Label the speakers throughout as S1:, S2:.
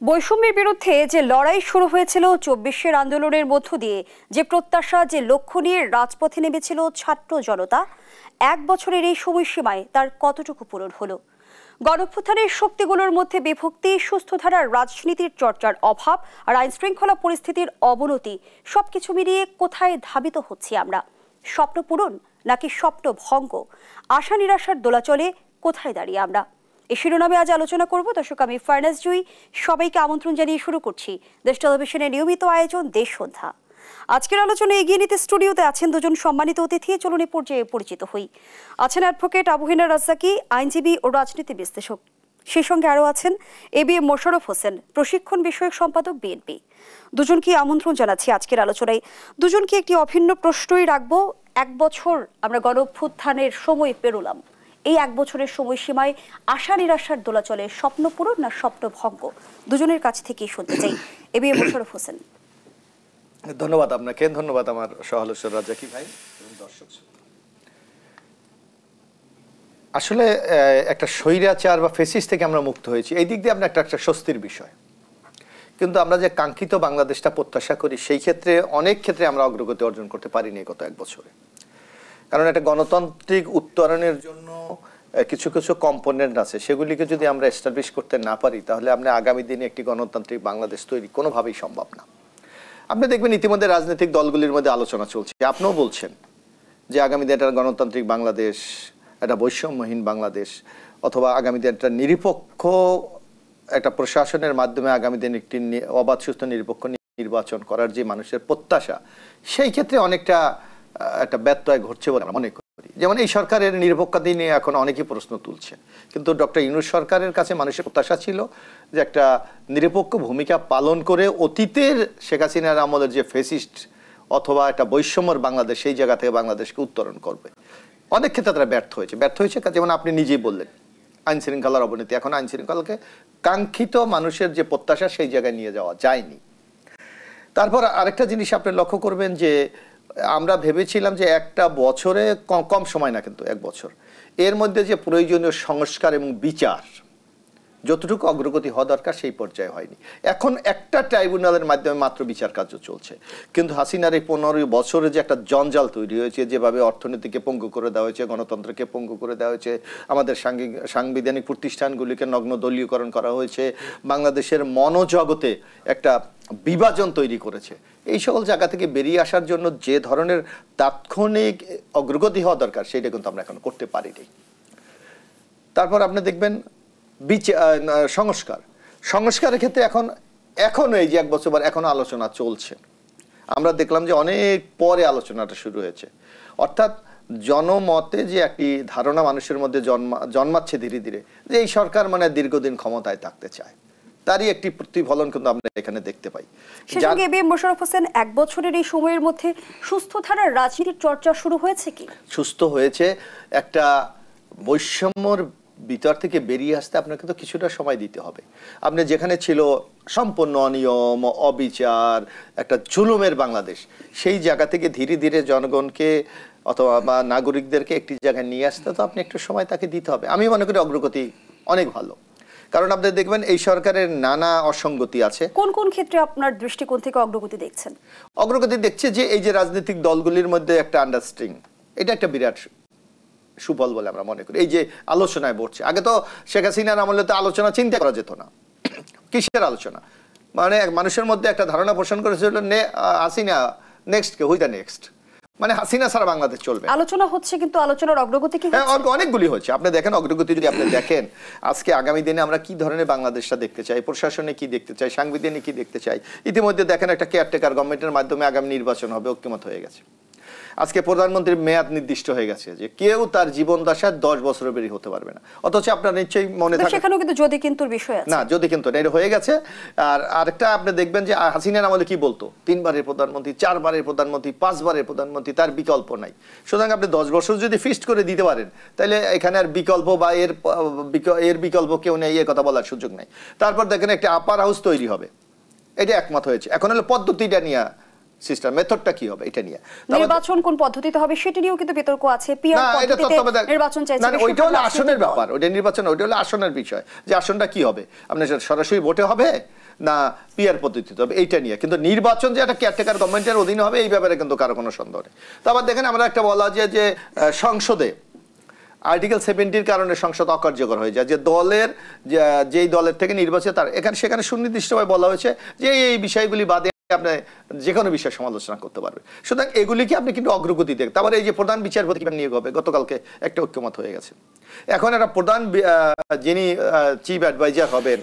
S1: বৈষম্যের বিরুদ্ধে যে লড়াই শুরু হয়েছিল ২৪শের আন্দোলনের মধ্য দিয়ে, যে প্রত্যাশা, যে লক্ষ্য নিয়ে রাজপথে নেমেছিল ছাত্র জনতা, এক বছরের এই সময়সীমায় তার কতটুকু পূরণ হলো? গণঅভ্যুত্থানের শক্তিগুলোর মধ্যে বিভক্তি, সুস্থ ধারার রাজনীতির চর্চার অভাব আর আইন শৃঙ্খলা পরিস্থিতির অবনতি, সবকিছু মিলিয়ে কোথায় ধাবিত হচ্ছি আমরা? স্বপ্ন পূরণ নাকি স্বপ্ন ভঙ্গ? আশা নিরাশার দোলাচলে কোথায় দাঁড়িয়ে আমরা? এই শিরোনামে আজ আলোচনা করব। দর্শক, আমি ফারনাজ জুই, সবাইকে আমন্ত্রণ জানিয়ে শুরু করছি দেশ টেলিভিশনের নিয়মিত আয়োজন দেশ সন্ধ্যা। আজকের আলোচনা এগিয়ে নিতে স্টুডিওতে আছেন দুজন সম্মানিত অতিথি। চলুন এ পর্যায়ে পরিচিত হই। আছেন অ্যাডভোকেট আবু হেনা রাজ্জাকি, আইনজীবী ও রাজনীতি বিশ্লেষক। সেই সঙ্গে আরও আছেন এবিএম মোশাররফ হোসেন, প্রশিক্ষণ বিষয়ক সম্পাদক, বিএনপি। দুজনকে আমন্ত্রণ জানাচ্ছি আজকের আলোচনায়। দুজনকে একটি অভিন্ন প্রশ্নই রাখবো। এক বছর আমরা গণঅভ্যুত্থানের সময় পেরোলাম, এই এক বছরের সময়সীমায় আশা নিরাশার দোলাচলে স্বপ্ন পূরণ না স্বপ্ন ভঙ্গ? দুজনের কাছ থেকেই শুনতে চাই। এবিএম মোশাররফ হোসেন।
S2: ধন্যবাদ আপনাকে, ধন্যবাদ আমার সহলোচক রাজ্জাকি ভাই এবং দর্শক। আসলে একটা স্বৈরাচার বা ফেসিস থেকে আমরা মুক্ত হয়েছি, এই দিক দিয়ে আমরা একটা স্বস্তির বিষয়। কিন্তু আমরা যে কাঙ্ক্ষিত বাংলাদেশটা প্রত্যাশা করি, সেই ক্ষেত্রে অনেক ক্ষেত্রে আমরা অগ্রগতি অর্জন করতে পারিনি গত এক বছরে। কারণ একটা গণতান্ত্রিক উত্তরণের জন্য কিছু কিছু কম্পোনেন্ট আছে, সেগুলিকে যদি আমরা এস্টাবলিশ করতে না পারি, তাহলে আমরা আগামী দিনে একটি গণতান্ত্রিক বাংলাদেশ তৈরি কোনোভাবেই সম্ভব না। আপনি দেখবেন ইতিমধ্যে রাজনৈতিক দলগুলির মধ্যে আলোচনা চলছে। আপনিও বলছেন যে আগামী দিনে একটা গণতান্ত্রিক বাংলাদেশ, একটা বৈষম্যহীন বাংলাদেশ, অথবা আগামী দিনে একটা নিরপেক্ষ একটা প্রশাসনের মাধ্যমে আগামী দিনে একটি অবাধ, সুস্থ, নিরপেক্ষ নির্বাচন করার যে মানুষের প্রত্যাশা, সেই ক্ষেত্রে অনেকটা একটা ব্যত্যয় ঘটছে বলে আমরা মনে করি। যেমন এই সরকারের নিরপেক্ষতা নিয়ে এখন অনেকেই প্রশ্ন তুলছে, কিন্তু ডক্টর ইউনূস সরকারের কাছে মানুষের প্রত্যাশা ছিল যে একটা নিরপেক্ষ ভূমিকা পালন করে অতীতের শেখ হাসিনার আমলের যে ফেসিস্ট অথবা একটা বৈষম্যর বাংলাদেশ, সেই জায়গা থেকে বাংলাদেশকে উত্তরণ করবে। অনেক ক্ষেত্রে তারা ব্যর্থ হয়েছে। যেমন আপনি নিজেই বললেন, আইন শৃঙ্খলার অবনতি। এখন আইন শৃঙ্খলাকে কাঙ্ক্ষিত মানুষের যে প্রত্যাশা, সেই জায়গায় নিয়ে যাওয়া যায়নি। তারপর আরেকটা জিনিস আপনি লক্ষ্য করবেন যে আমরা ভেবেছিলাম যে একটা বছরে, কম সময় না কিন্তু এক বছর, এর মধ্যে যে প্রয়োজনীয় সংস্কার এবং বিচার যতটুকু অগ্রগতি হওয়া দরকার, সেই পর্যায়ে হয়নি। এখন একটা ট্রাইব্যুনালের মাধ্যমে মাত্র বিচার কার্য চলছে, কিন্তু হাসিনার এই ১৫ বছরে যে একটা জঞ্জাল তৈরি হয়েছে, যেভাবে অর্থনীতিকে পঙ্গু করে দেওয়া হয়েছে, গণতন্ত্রকে পঙ্গু করে দেওয়া হয়েছে, আমাদের সাংবিধানিক প্রতিষ্ঠানগুলিকে নগ্ন দলীয়করণ করা হয়েছে, বাংলাদেশের মনোজগতে একটা বিভাজন তৈরি করেছে, এই সকল জায়গা থেকে বেরিয়ে আসার জন্য যে ধরনের তাৎক্ষণিক অগ্রগতি হওয়া দরকার, সেইটা কিন্তু আমরা এখন করতে পারিনি। তারপর আপনি দেখবেন সংস্কারের ক্ষেত্রে এখনো এই যে এক বছর পর এখনো আলোচনা চলছে। আমরা দেখলাম যে অনেক পরে আলোচনাটা শুরু হয়েছে। অর্থাৎ জনমতে যে একটি ধারণা মানুষের মধ্যে জন্মাচ্ছে ধীরে ধীরে, যে এই সরকার মানে দীর্ঘদিন ক্ষমতায় থাকতে চায়, তারই একটি প্রতিফলন কিন্তু আমরা এখানে দেখতে পাই।
S1: সেসঙ্গে এবিএম মোশাররফ হোসেন, এক বছরের এই সময়ের মধ্যে সুস্থ ধারার রাজনীতির চর্চা শুরু হয়েছে কি?
S2: সুস্থ হয়েছে। একটা বৈষম্যর ভিতর থেকে বেরিয়ে আসতে আপনাকে তো কিছুটা সময় দিতে হবে। আপনি যেখানে ছিল সম্পূর্ণ অনিয়ম, অবিচার, একটা জুলুমের বাংলাদেশ, সেই জায়গা থেকে ধীরে ধীরে জনগণকে অথবা বা নাগরিকদেরকে একটি জায়গায় নিয়ে আসতে তো আপনি একটু সময় তাকে দিতে হবে। আমি মনে করি অগ্রগতি অনেক ভালো। কারণ আপনি দেখবেন এই সরকারের নানা অসঙ্গতি আছে।
S1: কোন কোন ক্ষেত্রে আপনার দৃষ্টিকোণ থেকে অগ্রগতি দেখছেন?
S2: অগ্রগতি দেখছে যে এই যে রাজনৈতিক দলগুলির মধ্যে একটা আন্ডারস্ট্যান্ডিং, এটা একটা বিরাট সুফল বলে আমরা মনে করি। এই যে আলোচনায় বসছে, আগে তো শেখ হাসিনার আমলে তো আলোচনা চিন্তা করা যেত না। কিসের আলোচনা? মানে মানুষের মধ্যে একটা ধারণা পোষণ করেছিল, হাসিনা নেক্সট, কে হুই দ্য নেক্সট, মানে হাসিনা ছাড়া বাংলাদেশ চলবে।
S1: আলোচনা হচ্ছে, কিন্তু আলোচনার অগ্রগতি কি?
S2: হ্যাঁ, অনেকগুলি হচ্ছে। আপনি দেখেন অগ্রগতি, যদি আপনি দেখেন আজকে আগামী দিনে আমরা কি ধরনের বাংলাদেশটা দেখতে চাই, প্রশাসনে কি দেখতে চাই, সাংবিধানিক কি দেখতে চাই। ইতিমধ্যে দেখেন একটা কেয়ারটেকার গভর্নমেন্টের মাধ্যমে আগামী নির্বাচন হবে, ঐক্যমত হয়ে গেছে। আজকে প্রধানমন্ত্রীর মেয়াদ নির্দিষ্ট হয়ে গেছে, যে কেউ তার জীবন দশায় 10 বছরের বেশি হতে পারবে না। অথচ আপনার নিশ্চয়ই মনে থাকে,
S1: সেখানেও কিন্তু যদি কিন্তু বিষয় আছে।
S2: না, যদি কিন্তু এটা হয়ে গেছে। আর আরেকটা আপনি দেখবেন যে হাসিনার আমলে কি বলতো, 3 বারের প্রধানমন্ত্রী, 4 বারের প্রধানমন্ত্রী, 5 বারের প্রধানমন্ত্রী, তার বিকল্প নাই। সুতরাং আপনি 10 বছর যদি ফিক্সড করে দিতে পারেন, তাহলে এখানে আর বিকল্প বা এর বিকল্প কেউ নেই, এ কথা বলার সুযোগ নাই। তারপর দেখেন একটা আপার হাউস তৈরি হবে, এটা একমত হয়েছে। এখন হলো পদ্ধতিটা নিয়ে, সিস্টেম মেথডটা কি হবে, এটা নিয়ে।
S1: নির্বাচন কোন পদ্ধতিতে হবে সেটা নিয়েও কিন্তু বিতর্ক আছে। নির্বাচন চাইছে,
S2: ওইটা হলো আসনের ব্যাপার, ওইটা নির্বাচন, ওইটা হলো আসনের বিষয়, যে আসনটা কি হবে। আপনার সরাসরি ভোটে হবে না পিআর পদ্ধতিতে হবে, এইটা নিয়ে। কিন্তু নির্বাচন যে একটা কেয়ারটেকার গভর্নমেন্টের অধীনে হবে এই ব্যাপারে কিন্তু কারো কোনো সন্দেহ নেই। তারপর দেখেন আমরা একটা বলা যায় যে সংসদে আর্টিকেল 70-র কারণে সংসদ অকার্যকর হয়ে যায়, যে দলের যেই দলের থেকে নির্বাচিত তার সেখানে সুনির্দিষ্টভাবে বলা হয়েছে যে এই বিষয়গুলি বাদে আপনি যে কোনো বিষয়ে সমালোচনা করতে পারবে। সুতরাং এগুলিকে আপনি কিন্তু অগ্রগতি দেখেন। তারপরে এই যে প্রধান বিচারপতি নিয়োগ হবে, গতকালকে একটা ঐক্যমত হয়ে গেছে। এখন একটা প্রধান যিনি চিফ অ্যাডভাইজার হবেন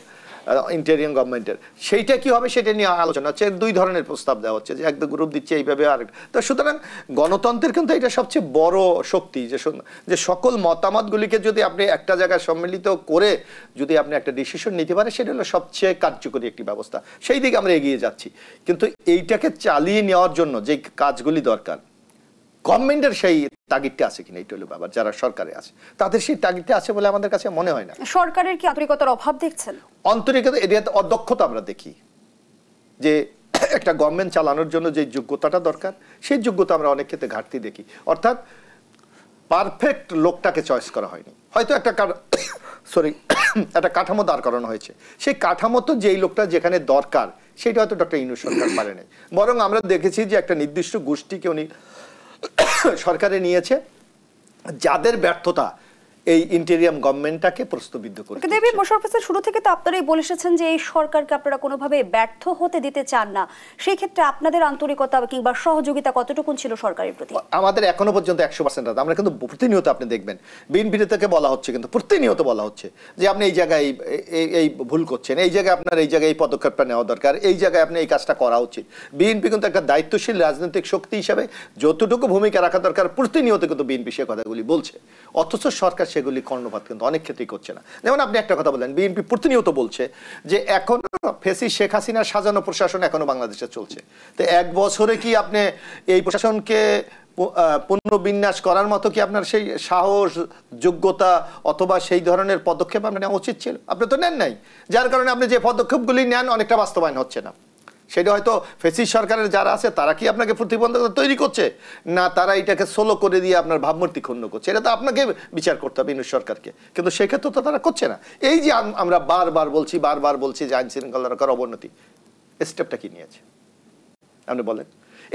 S2: ইন্টেরিয়াম গভর্নমেন্টের, সেইটা কি হবে সেটা নিয়ে আলোচনা হচ্ছে। দুই ধরনের প্রস্তাব দেওয়া হচ্ছে, যে একটা গ্রুপ দিচ্ছে এইভাবে আরেকটা। তো সুতরাং গণতন্ত্রের কিন্তু এটা সবচেয়ে বড় শক্তি, যে সকল মতামতগুলিকে যদি আপনি একটা জায়গায় সম্মিলিত করে যদি আপনি একটা ডিসিশন নিতে পারেন, সেটা হলো সবচেয়ে কার্যকরী একটি ব্যবস্থা। সেই দিকে আমরা এগিয়ে যাচ্ছি। কিন্তু এইটাকে চালিয়ে নেওয়ার জন্য যে কাজগুলি দরকার, গভর্নমেন্টের সেই তাগিদটা আছে কিনা, এইটা হলো ব্যাপার। যারা সরকারে আছে তাদের সেই তাগিদটা আছে বলে আমাদের কাছে মনে হয় না।
S1: সরকারের কি আন্তরিকতার অভাব দেখছেন?
S2: আন্তরিকতা, এটা অদক্ষতা আমরা দেখি। যে একটা গভর্নমেন্ট চালানোর জন্য যে যোগ্যতাটা দরকার, সেই যোগ্যতা আমরা অনেক ক্ষেত্রে ঘাটতি দেখি। অর্থাৎ পারফেক্ট লোকটাকে চয়েস করা হয়নি। হয়তো একটা একটা কাঠামো দাঁড় করানো হয়েছে, সেই কাঠামো তো যেই লোকটা যেখানে দরকার সেটা হয়তো ডক্টর ইউনূস সরকার পারে নাই। বরং আমরা দেখেছি যে একটা নির্দিষ্ট গোষ্ঠীকে উনি সরকারে নিয়েছে, যাদের ব্যর্থতা এই ইন্টেরিয়াম গভর্নমেন্টটাকে প্রশ্নবিদ্ধ করে।
S1: কিন্তু এবি মোশাররফ হোসেন, শুরু থেকে তো আপনারাই বলে এসেছেন যে এই সরকারকে আপনারা কোনোভাবে ব্যর্থ হতে দিতে চান না। সেই ক্ষেত্রে আপনাদের আন্তরিকতা কিংবা সহযোগিতা কতটুকু ছিল সরকারের প্রতি? আমাদের
S2: এখনো পর্যন্ত 100%। আমরা কিন্তু প্রতিনিয়ত আপনি দেখবেন বিএনপি থেকে বলা হচ্ছে, কিন্তু প্রতিনিয়ত বলা হচ্ছে যে আপনি এই জায়গায় এই ভুল করছেন, এই জায়গায় আপনার এই জায়গায় এই পদক্ষেপটা নেওয়া দরকার, এই জায়গায় আপনি এই কাজটা করা উচিত। বিএনপি কিন্তু একটা দায়িত্বশীল রাজনৈতিক শক্তি হিসাবে যতটুকু ভূমিকা রাখা দরকার প্রতিনিয়ত কিন্তু বিএনপি সে কথাগুলি বলছে, অথচ সরকার সেগুলি কর্ণপাত কিন্তু অনেক ক্ষেত্রেই করছে না। যেমন আপনি একটা কথা বলেন, বিএনপি প্রতিনিয়ত বলছে যে এখনো ফেসিস্ট শেখ হাসিনার সাজানো প্রশাসন এখনো বাংলাদেশে চলছে। তো এক বছরে কি আপনি এই প্রশাসনকে পুনর্বিন্যাস করার মতো কি আপনার সেই সাহস, যোগ্যতা অথবা সেই ধরনের পদক্ষেপ আপনার নেওয়া উচিত ছিল? আপনি তো নেন নাই, যার কারণে আপনি যে পদক্ষেপগুলি নেন অনেকটা বাস্তবায়ন হচ্ছে না। সেটা হয়তো ফেসিস্ট সরকারের যারা আছে তারা কি আপনাকে প্রতিবন্ধকতা তৈরি করছে, না তারা এটাকে সোলো করে দিয়ে আপনার ভাবমূর্তি ক্ষুণ্ণ করছে? এটা তো আপনাকে বিচার করতে হবে ইউনূস সরকারকে, কিন্তু সেক্ষেত্রে তো তারা করছে না। এই যে আমরা বারবার বলছি যে আইন শৃঙ্খলা রক্ষার অবনতি, স্টেপটা কি নিয়েছে আপনি বলেন?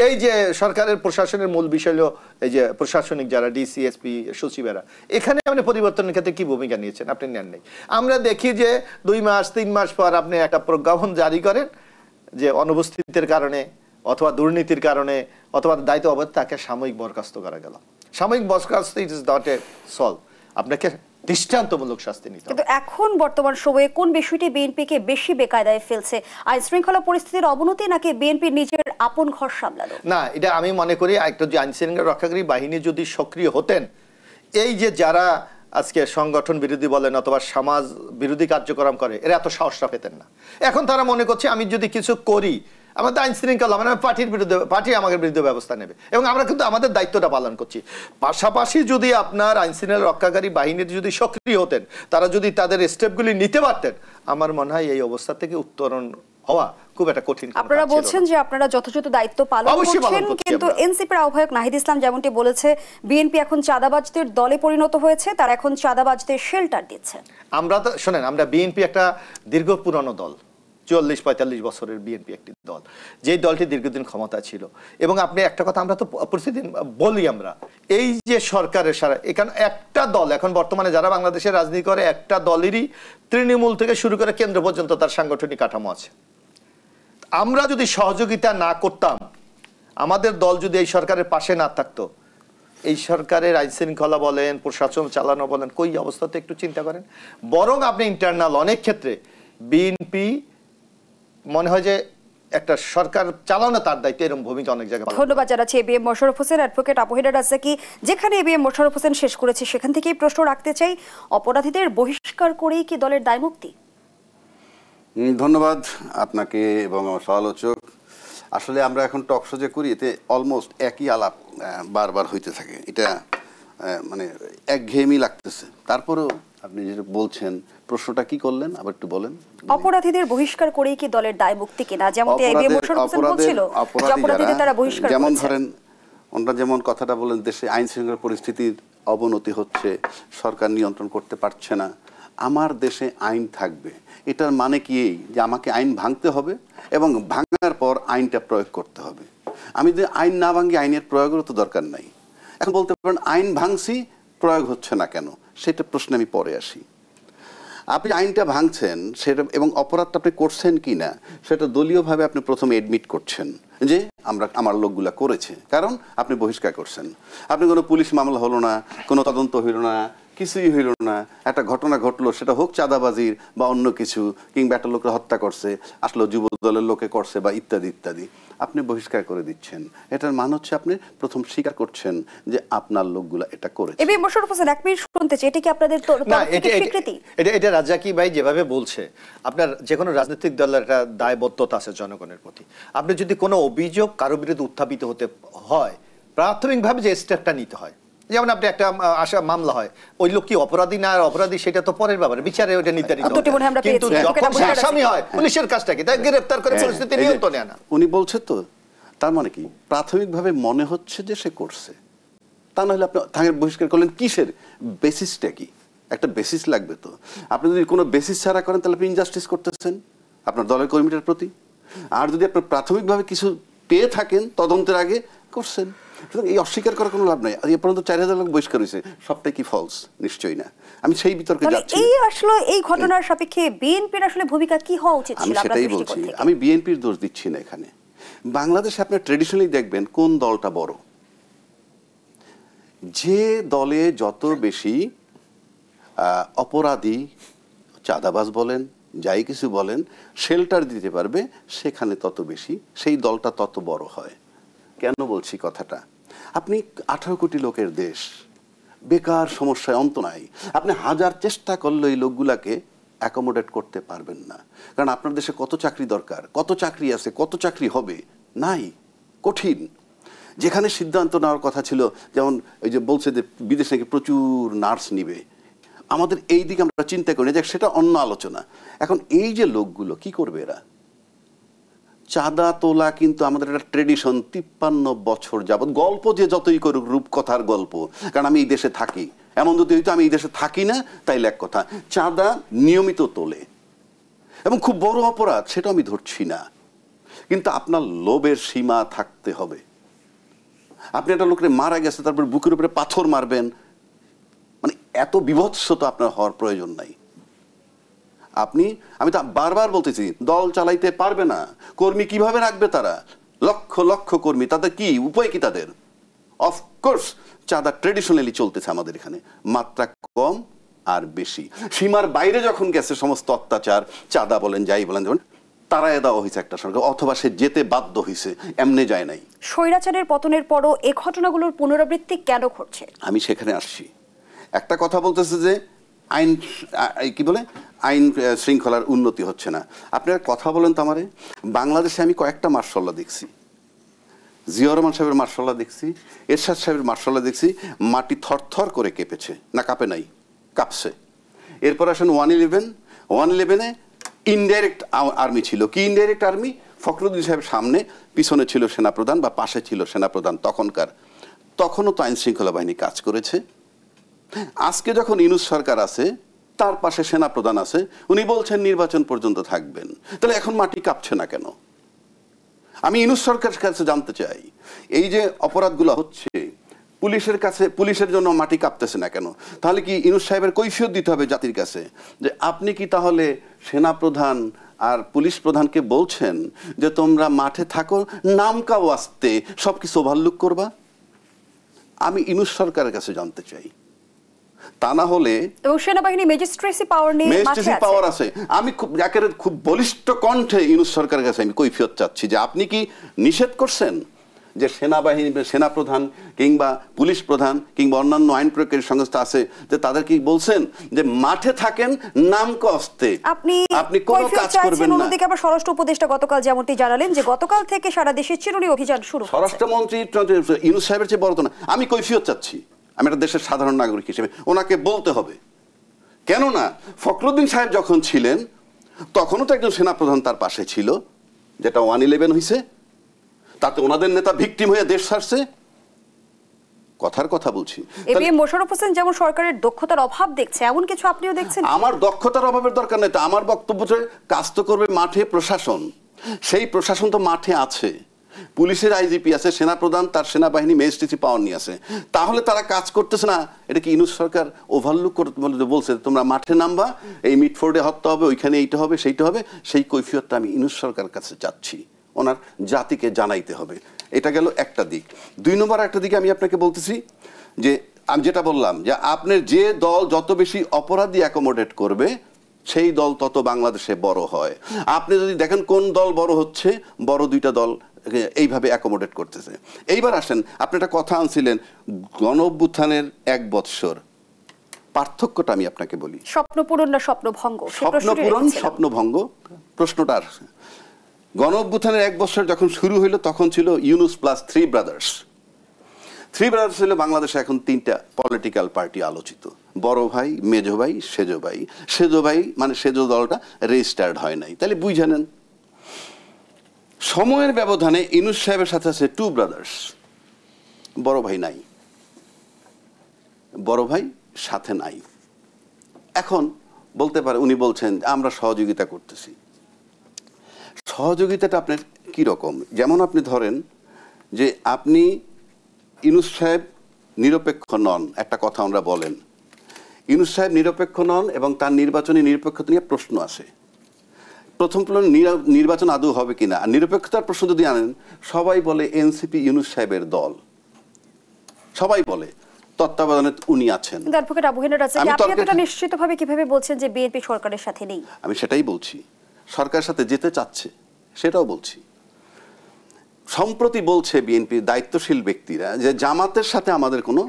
S2: এই যে সরকারের প্রশাসনের মূল বিষয় হলো এই যে প্রশাসনিক যারা ডিসি, এসপি, সচিবেরা, এখানে আপনি পরিবর্তনের ক্ষেত্রে কি ভূমিকা নিয়েছেন? আপনি নেন নাই। আমরা দেখি যে 2 মাস 3 মাস পর আপনি একটা প্রজ্ঞাপন জারি করেন যে অনুপস্থিতির কারণে অথবা দুর্নীতির কারণে অথবা দায়িত্ব অবৈধ তাকে সাময়িক বরখাস্ত করা গেল। সাময়িক বরখাস্ত it is not a solve, আপনাকে দৃষ্টান্তমূলক শাস্তি নিতে হবে।
S1: কিন্তু এখন বর্তমান সময়ে কোন বিষয়টি বিএনপিকে বেশি বেকায়দায় ফেলছে? আইন শৃঙ্খলা পরিস্থিতির অবনতি নাকি বিএনপির নিজের আপন ঘর সামলানো?
S2: না, এটা আমি মনে করি একটা যে আইন শৃঙ্খলা রক্ষাকারী বাহিনী যদি সক্রিয় হতেন, এই যে যারা আজকে সংগঠন বিরোধী বলেন অথবা সমাজ বিরোধী কার্যক্রম করে, এরা এত সাহসটা পেতেন না। এখন তারা মনে করছে আমি যদি কিছু করি আমাদের আইন শৃঙ্খলা মানে পার্টি আমাদের বিরুদ্ধে ব্যবস্থা নেবে, এবং আমরা কিন্তু আমাদের দায়িত্বটা পালন করছি। পাশাপাশি যদি আপনার আইন শৃঙ্খলা রক্ষাকারী বাহিনীর যদি সক্রিয় হতেন, তারা যদি তাদের স্টেপগুলি নিতে পারতেন, আমার মনে হয় এই অবস্থা থেকে উত্তরণ হওয়া খুব একটা কঠিন।
S1: আপনারা বলছেন যে আপনারা যথাযথ দায়িত্ব পালন করছেন, কিন্তু এনসিপির আহ্বায়ক নাহিদ ইসলাম যেমনটি বলেছে, বিএনপি এখন চাঁদাবাজদের দলে পরিণত হয়েছে, তারা এখন চাঁদাবাজদের শেল্টার দিচ্ছে।
S2: আমরা তো শোনেন, আমরা বিএনপি একটা দীর্ঘ পুরানো দল, 40-45 বছরের বিএনপি একটি দল, যেই দলটি দীর্ঘদিন ক্ষমতা ছিল। এবং আপনি একটা কথা আমরা তো প্রতিদিন বলি, আমরা এই যে সরকারের সারা এখানে একটা দল এখন বর্তমানে যারা বাংলাদেশের রাজনীতি করে, একটা দলেরই তৃণমূল থেকে শুরু করে কেন্দ্র পর্যন্ত তার সাংগঠনিক কাঠামো আছে। আমরা যদি সহযোগিতা না করতাম, আমাদের দল যদি এই সরকারের পাশে না থাকতো, এই সরকারের আইন শৃঙ্খলা বলেন, প্রশাসন চালানো বলেন, কই অবস্থাতে একটু চিন্তা করেন। বরং আপনি ইন্টারনাল অনেক ক্ষেত্রে বিএনপি মনে হয় যে একটা সরকার চালানো তার দায়িত্ব, এরকম ভূমিকা অনেক জায়গায়।
S1: ধন্যবাদ জানাচ্ছি এবিএম মোশাররফ হোসেন, অ্যাডভোকেট আপুহিনা রাজ্জাকি। যেখানে এবিএম মোশাররফ হোসেন শেষ করেছে সেখান থেকেই প্রশ্ন রাখতে চাই, অপরাধীদের বহিষ্কার করেই কি দলের দায়মুক্তি?
S3: ধন্যবাদ আপনাকে এবং আমার সমালোচক। আসলে আমরা এখন টকশো যে করি, এতে অলমোস্ট একই আলাপ বারবার হইতে থাকে, এটা মানে একঘেয়েমি লাগতেছে। তারপরেও আপনি যেটা বলছেন, প্রশ্নটা কি করলেন আবার একটু বলেন।
S1: অপরাধীদের বহিষ্কার করেই কি দলের দায়মুক্তি কিনা? যেমন এবিএম মোশাররফ হোসেন বলছিল, অপরাধীদের তারা বহিষ্কার করেছে।
S3: যেমন ধরেন ওনারা যেমন কথাটা বলেন, দেশে আইন শৃঙ্খলা পরিস্থিতির অবনতি হচ্ছে, সরকার নিয়ন্ত্রণ করতে পারছে না, আমার দেশে আইন থাকবে, এটার মানে কি এই যে আমাকে আইন ভাঙতে হবে এবং ভাঙার পর আইনটা প্রয়োগ করতে হবে। আমি যদি আইন না ভাঙি আইনের প্রয়োগেরও তো দরকার নাই। এখন বলতে পারেন আইন ভাঙছি, প্রয়োগ হচ্ছে না কেন, সেটা প্রশ্নে আমি পরে আসি। আপনি আইনটা ভাঙছেন সেটা এবং অপরাধটা আপনি করছেন কি না সেটা দলীয়ভাবে আপনি প্রথমে এডমিট করছেন যে আমার লোকগুলা করেছে, কারণ আপনি বহিষ্কার করছেন। আপনি কোনো পুলিশ মামলা হলো না, কোনো তদন্ত হইল না, কিছুই হইল না, একটা ঘটনা ঘটলো, সেটা হোক চাঁদাবাজির বা অন্য কিছু, কিংবা একটা লোককে হত্যা করছে, আসলে যুব দলের লোকে করছে বা ইত্যাদি ইত্যাদি, আপনি বহিষ্কার করে দিচ্ছেন। এটার মান হচ্ছে আপনি প্রথম স্বীকার করছেন যে আপনার লোকগুলা এটা করেছে।
S1: এবি মোশাররফ হোসেন, এক মিনিট শুনতে চাই, এটা কি আপনাদের স্বীকৃতি?
S2: এটা রাজ্জাকি ভাই যেভাবে বলছে, আপনার যে কোনো রাজনৈতিক দলের একটা দায়বদ্ধতা আছে জনগণের প্রতি। আপনি যদি কোনো অভিযোগ কারো বিরুদ্ধে উত্থাপিত হতে হয়, প্রাথমিকভাবে যে স্টেপটা নিতে হয়, যেমন আপনি একটা মামলা হয়, ওই লোক কি অপরাধী না অপরাধী সেটা তো পরের ব্যাপারে, বিচারে ওটা নির্ধারিত, কিন্তু যখন আসামি হয় পুলিশের কাজটা কি তাকে গ্রেফতার করে পরিস্থিতি নিয়ন্ত্রণে আনা।
S3: উনি বলছে তো, তার মানে কি প্রাথমিকভাবে মনে হচ্ছে যে সে করছে, তা না হলে আপনি তাকে বহিষ্কার করলেন কিসের বেসিসটা কি? একটা বেসিস লাগবে তো। আপনি যদি কোনো বেসিস ছাড়া করেন তাহলে আপনি ইনজাস্টিস করতেছেন আপনার দলের কর্মীটার প্রতি। আর যদি আপনি প্রাথমিকভাবে কিছু পেয়ে থাকেন তদন্তের আগে করছেন, সুতরাং এই অস্বীকার করার কোনো লাভ নাই। আজ এ পর্যন্ত 4000 লোক বহিষ্কার হয়েছে, সবটাই কি ফলস? নিশ্চয়ই না। আমি সেই বিতর্কে যাচ্ছি।
S1: এই আসলে এই ঘটনার সাপেক্ষে বিএনপির আসলে ভূমিকা কি হওয়া উচিত ছিল?
S3: আমি সেটাই বলছি, আমি বিএনপির দোষ দিচ্ছি না এখানে। বাংলাদেশে আপনি ট্রেডিশনালি দেখবেন কোন দলটা বড়, যে দলে যত বেশি অপরাধী, চাঁদাবাজ বলেন, যাই কিছু বলেন, শেল্টার দিতে পারবে, সেখানে তত বেশি সেই দলটা তত বড় হয়। কেন বলছি কথাটা? আপনি 18 কোটি লোকের দেশ, বেকার সমস্যায় অন্ত নাই। আপনি হাজার চেষ্টা করলে এই লোকগুলাকে অ্যাকোমোডেট করতে পারবেন না, কারণ আপনার দেশে কত চাকরি দরকার, কত চাকরি আছে, কত চাকরি হবে, নাই, কঠিন। যেখানে সিদ্ধান্ত নেওয়ার কথা ছিল, যেমন ওই যে বলছে যে বিদেশ থেকে প্রচুর নার্স নিবে, আমাদের এই দিকে আমরা চিন্তা করি যে সেটা অন্য আলোচনা। এখন এই যে লোকগুলো কি করবে, এরা চাঁদা তোলা কিন্তু আমাদের একটা ট্রেডিশন, 53 বছর যাবৎ। গল্প যে যতই করুক, রূপকথার গল্প, কারণ আমি এই দেশে থাকি, এমন যদি হইতো আমি এই দেশে থাকি না তাইলে এক কথা। চাঁদা নিয়মিত তোলে এবং খুব বড় অপরাধ, সেটা আমি ধরছি না, কিন্তু আপনার লোভের সীমা থাকতে হবে। আপনি একটা লোকের মারা গেছে, তারপর বুকের উপরে পাথর মারবেন, মানে এত বিভৎসতা আপনার হওয়ার প্রয়োজন নাই। আমি তো বারবার বলতেছি, দল চালাইতে পারবে না, কর্মী কিভাবে রাখবে তারা? লক্ষ লক্ষ কর্মী, তাদের কি উপায় কি তাদের? অফকোর্স চাঁদা ট্রেডিশনালি চলতেছে আমাদের এখানে, মাত্রা কম আর বেশি। সীমার বাইরে যখন গেছে সমস্ত অত্যাচার, চাঁদা বলেন যাই বলেন, যেমন তারাই দেওয়া হয়েছে একটা সরকার, অথবা সে যেতে বাধ্য হয়েছে, এমনি যায় নাই।
S1: স্বৈরাচারের পতনের পরও এই ঘটনাগুলোর পুনরাবৃত্তি কেন ঘটছে?
S3: আমি সেখানে আসছি। একটা কথা বলতেছে যে আইন কি বলে, আইন শৃঙ্খলার উন্নতি হচ্ছে না। আপনার কথা বলেন তো আমারে, বাংলাদেশে আমি কয়েকটা মার্শাল্লাহ দেখছি, জিয়াউর রহমান সাহেবের মার্শাল্লাহ দেখছি, এরশাদ সাহেবের মার্শাল্লাহ দেখছি, মাটি থরথর করে কেঁপেছে, না কাঁপে নাই, কাঁপছে। এরপর আসেন 111-এ ইনডাইরেক্ট আর্মি ছিল। কি ইনডাইরেক্ট আর্মি? ফখরুদ্দিন সাহেবের সামনে, পিছনে ছিল সেনাপ্রধান বা পাশে ছিল সেনাপ্রধান তখনকার। তখনও তো আইন শৃঙ্খলা বাহিনী কাজ করেছে। আজকে যখন ইউনূস সরকার আছে, তার পাশে সেনাপ্রধান আছে, উনি বলছেন নির্বাচন পর্যন্ত থাকবেন, তাহলে এখন মাটি কাঁপছে না কেন? আমি ইউনূস সরকারের কাছে জানতে চাই, এই যে অপরাধগুলো হচ্ছে পুলিশের কাছে, পুলিশের জন্য মাটি কাঁপতেছে না কেন? তাহলে কি ইউনূস সাহেবের কৈফিয়ত দিতে হবে জাতির কাছে, যে আপনি কি তাহলে সেনাপ্রধান আর পুলিশ প্রধানকে বলছেন যে তোমরা মাঠে থাকো, নামকা ওয়াস্তে সব কিছু ওভারলুক করবা? আমি ইউনূস সরকারের কাছে জানতে চাই। তা না হলে
S1: সেনাবাহিনী ম্যাজিস্ট্রেসি পাওয়ার নেই,
S3: ম্যাজিস্ট্রেসি পাওয়ার আছে। আমি খুব বলিষ্ঠ কণ্ঠে ইউনূস সরকারের কাছে আমি কৈফিয়ত চাচ্ছি যে আপনি কি নিষেধ করছেন যে সেনাবাহিনী, সেনাপ্রধান কিংবা পুলিশ প্রধান কিংবা অন্যান্য আইন প্রয়োগকারী সংস্থা আছে, যে তাদের কি বলছেন যে মাঠে থাকেন নাম কস্তে, আপনি কোনো কাজ করবেন না?
S1: অন্যদিকে আবার স্বরাষ্ট্র উপদেষ্টা গতকাল যেমনটি জানালেন যে গতকাল থেকে সারা দেশে চিরুনি অভিযান শুরু।
S3: স্বরাষ্ট্রমন্ত্রী ইউনূস সাহেবের চেয়ে বড় তো না। আমি কৈফিয়ত চাচ্ছি, আমি একটা দেশের সাধারণ নাগরিক হিসেবে ওনাকে বলতে হবে। কেননা ফখরুদ্দিন সাহেব যখন ছিলেন তখনও তো একজন সেনাপ্রধান তার পাশে ছিল, যেটা 111 হয়েছে, তাতে ওনাদের নেতা ভিকটিম হয়ে দেশ ছাড়ছে। কথার কথা বলছি।
S1: এবিএম মোশাররফ হোসেন যেমন সরকারের দক্ষতার অভাব দেখছে, এমন কিছু আপনিও দেখছেন?
S3: আমার দক্ষতার অভাবের দরকার নেই তো। আমার বক্তব্য যে কাজ তো করবে মাঠে প্রশাসন, সেই প্রশাসন তো মাঠে আছে। পুলিশের আইজিপি আছে, সেনাপ্রধান তার সেনাবাহিনী ম্যাজিস্ট্রেসি পাওয়ার নিয়ে আছে, তাহলে তারা কাজ করতেছে না। এটা কি ইউনূস সরকার ওভারলুক করতে বলছে তোমরা মাঠে নামবা, এই মিটফোর্ডে হত্যা হবে, ওইখানে এইটা হবে সেইটা হবে? সেই কৈফিয়তটা আমি ইউনূস সরকারের কাছে চাচ্ছি, ওনার জাতিকে জানাইতে হবে। এটা গেল একটা দিক। 2 নম্বর একটা দিকে আমি আপনাকে বলতেছি যে আমি যেটা বললাম যে আপনার যে দল যত বেশি অপরাধী অ্যাকোমোডেট করবে সেই দল তত বাংলাদেশে বড় হয়। আপনি যদি দেখেন কোন দল বড় হচ্ছে, বড় 2টা দল এইভাবে অ্যাকোমোডেট করতেছে। এইবার আসেন, আপনি একটা কথা আনছিলেন গণ অভ্যুত্থানের 1 বৎসর, পার্থক্যটা আমি আপনাকে বলি।
S1: স্বপ্ন পূরণ না স্বপ্নভঙ্গ?
S3: স্বপ্ন পূরণ স্বপ্নভঙ্গ প্রশ্নটা। গণ অভ্যুত্থানের 1 বছর যখন শুরু হইলো তখন ছিল ইউনূস প্লাস 3 ব্রাদার্স। 3 ব্রাদার্স হলো বাংলাদেশে এখন 3টা পলিটিক্যাল পার্টি আলোচিত, বড় ভাই, মেজো ভাই, সেজো ভাই। সেজো ভাই মানে সেজো দলটা রেজিস্টার্ড হয় নাই, তাহলে বুঝে নেন। সময়ের ব্যবধানে ইউনূস সাহেবের সাথে আছে 2 ব্রাদার্স, বড় ভাই নাই, বড় ভাই সাথে নাই। এখন বলতে পারে, উনি বলছেন আমরা সহযোগিতা করতেছি। সহযোগিতাটা আপনার কি রকম? যেমন আপনি ধরেন যে আপনি ইউনূস সাহেব নিরপেক্ষ নন, একটা কথা আমরা বলেন। ইউনূস সাহেব নিরপেক্ষ নন এবং তার নির্বাচনী নিরপেক্ষতা নিয়ে প্রশ্ন আসে। প্রথম নির্বাচন আদৌ হবে কিনা। আর নিরপেক্ষতার প্রশ্ন যদি আনেন, সবাই বলে এনসিপি ইউনূস সাহেবের দল, সবাই বলে তত্ত্বাবধানে উনি আছেন।
S1: অ্যাডভোকেট আবু হেনা রাজ্জাক, আপনি এতটা নিশ্চিতভাবে কিভাবে বলছেন যে বিএনপি সরকারের সাথে নেই?
S3: আমি সেটাই বলছি, সরকারের সাথে যেতে চাচ্ছে, সেটাও বলছি। সম্প্রতি বলছে বিএনপির দায়িত্বশীল ব্যক্তিরা যে জামাতের সাথে আমাদের কোনো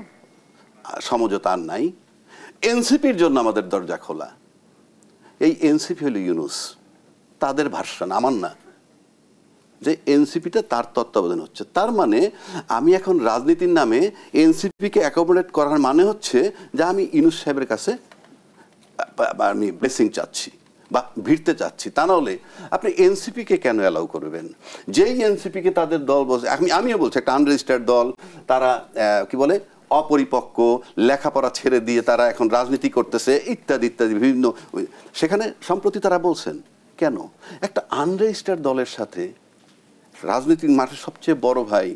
S3: সমঝোতা আর নাই, এনসিপির জন্য আমাদের দরজা খোলা। এই এনসিপি হলো ইউনূস, তাদের ভার্সন, আমার না, যে এনসিপিটা তার তত্ত্বাবধান হচ্ছে। তার মানে আমি এখন রাজনীতির নামে এনসিপিকে অ্যাকোমোডেট করার মানে হচ্ছে যে আমি ইউনূস সাহেবের কাছে আমি ব্লেসিং চাচ্ছি বা ভিড়তে চাচ্ছি। তা নাহলে আপনি এনসিপিকে কেন অ্যালাউ করবেন? যেই এনসিপিকে তাদের দল বলছে, আমিও বলছি একটা আনরেজিস্টার্ড দল, তারা কি বলে অপরিপক্ক, লেখাপড়া ছেড়ে দিয়ে তারা এখন রাজনীতি করতেছে ইত্যাদি ইত্যাদি বিভিন্ন। সেখানে সম্প্রতি তারা বলছেন কেন একটা আনরেজিস্টার্ড দলের সাথে রাজনীতির মাঠে সবচেয়ে বড় ভাই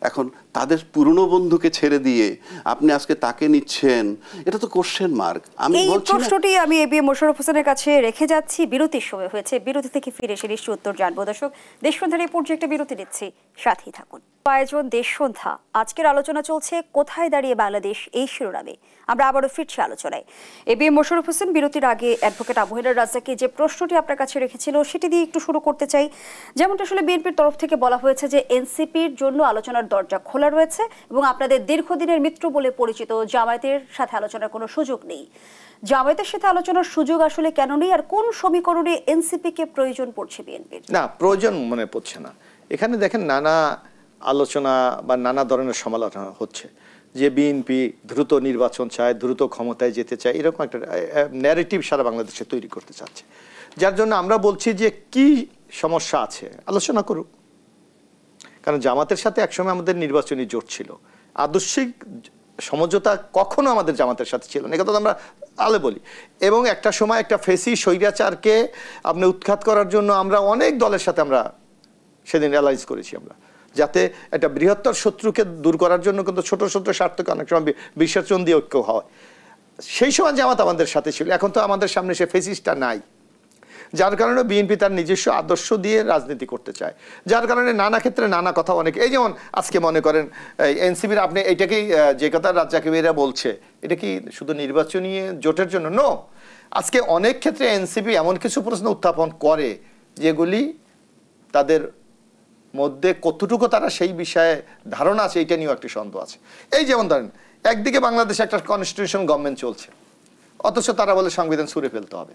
S3: এখন তাদের পুরনো বন্ধুকে ছেড়ে দিয়ে আপনি আজকে তাকে নিচ্ছেন, এটা তো কোশ্চেন মার্ক। আমি
S1: এই
S3: বলছি
S1: প্রশ্নটি আমি এবিএম মোশাররফ হোসেনের কাছে রেখে যাচ্ছি। বিরতির সময় হয়েছে, বিরতি থেকে ফিরে এসে নিশ্চয়ই উত্তর জানবো। দর্শক, দেশ সন্ধ্যার এই পর্যায়ে একটা বিরতি নিচ্ছি, সাথেই থাকুন। আয়োজন দেশ সন্ধ্যা, আজকের আলোচনা চলছে কোথায় দাঁড়িয়ে বাংলাদেশ এই শিরোনামে। আমরা আবারও ফিরছি আলোচনায়। এবিএম মোশাররফ হোসেন, বিরতির আগে অ্যাডভোকেট আবু হেনা রাজ্জাককে যে প্রশ্নটি আপনার কাছে রেখেছিল সেটি দিয়ে একটু শুরু করতে চাই। যেমনটা আসলে বিএনপির তরফ থেকে বলা হয়েছে যে এনসিপির জন্য আলোচনার দরজা খোলা রয়েছে এবং আপনাদের দীর্ঘদিনের মিত্র বলে পরিচিত জামায়াতের সাথে আলোচনার কোনো সুযোগ নেই। জামায়াতের সাথে আলোচনার সুযোগ আসলে কেন নেই, আর কোন সমীকরণে এনসিপিকে প্রয়োজন পড়ছে বিএনপির?
S2: না, প্রয়োজন মনে পড়ছে না। এখানে দেখেন নানা আলোচনা বা নানা ধরনের সমালোচনা হচ্ছে যে বিএনপি দ্রুত নির্বাচন চায়, দ্রুত ক্ষমতায় যেতে চায়, এরকম একটা ন্যারেটিভ সারা বাংলাদেশে তৈরি করতে চাচ্ছে। যার জন্য আমরা বলছি যে কি সমস্যা আছে আলোচনা করুক। কারণ জামাতের সাথে একসময় আমাদের নির্বাচনী জোট ছিল, আদর্শিক সমঝোতা কখনো আমাদের জামাতের সাথে ছিল না, কথা আমরা আলে বলি। এবং একটা সময় একটা ফেসি স্বৈরাচারকে আপনি উৎখাত করার জন্য আমরা অনেক দলের সাথে আমরা সেদিন অ্যালায়েন্স করেছি, আমরা যাতে একটা বৃহত্তর শত্রুকে দূর করার জন্য কিন্তু ছোট ছোট স্বার্থকে অনেক সময় বিসর্জন দিয়ে ঐক্য হয়। সেই সময় জামাত আমাদের সাথে ছিল, এখন তো আমাদের সামনে সে ফেসিসটা নাই। যার কারণে বিএনপি তার নিজস্ব আদর্শ দিয়ে রাজনীতি করতে চায়, যার কারণে নানা ক্ষেত্রে নানা কথা অনেক, এই যেমন আজকে মনে করেন এনসিপির আপনি এইটাকেই যে কথা রাজ্জাকিরা বলছে, এটা কি শুধু নির্বাচনী জোটের জন্য? নো, আজকে অনেক ক্ষেত্রে এনসিপি এমন কিছু প্রশ্ন উত্থাপন করে যেগুলি তাদের মধ্যে কতটুকু তারা সেই বিষয়ে ধারণা আছে এটা নিয়েও একটি সন্দেহ আছে। এই যেমন ধরেন একদিকে বাংলাদেশে একটা কনস্টিটিউশন গভর্নমেন্ট চলছে, অথচ তারা বলে সংবিধান ছুঁড়ে ফেলতে হবে।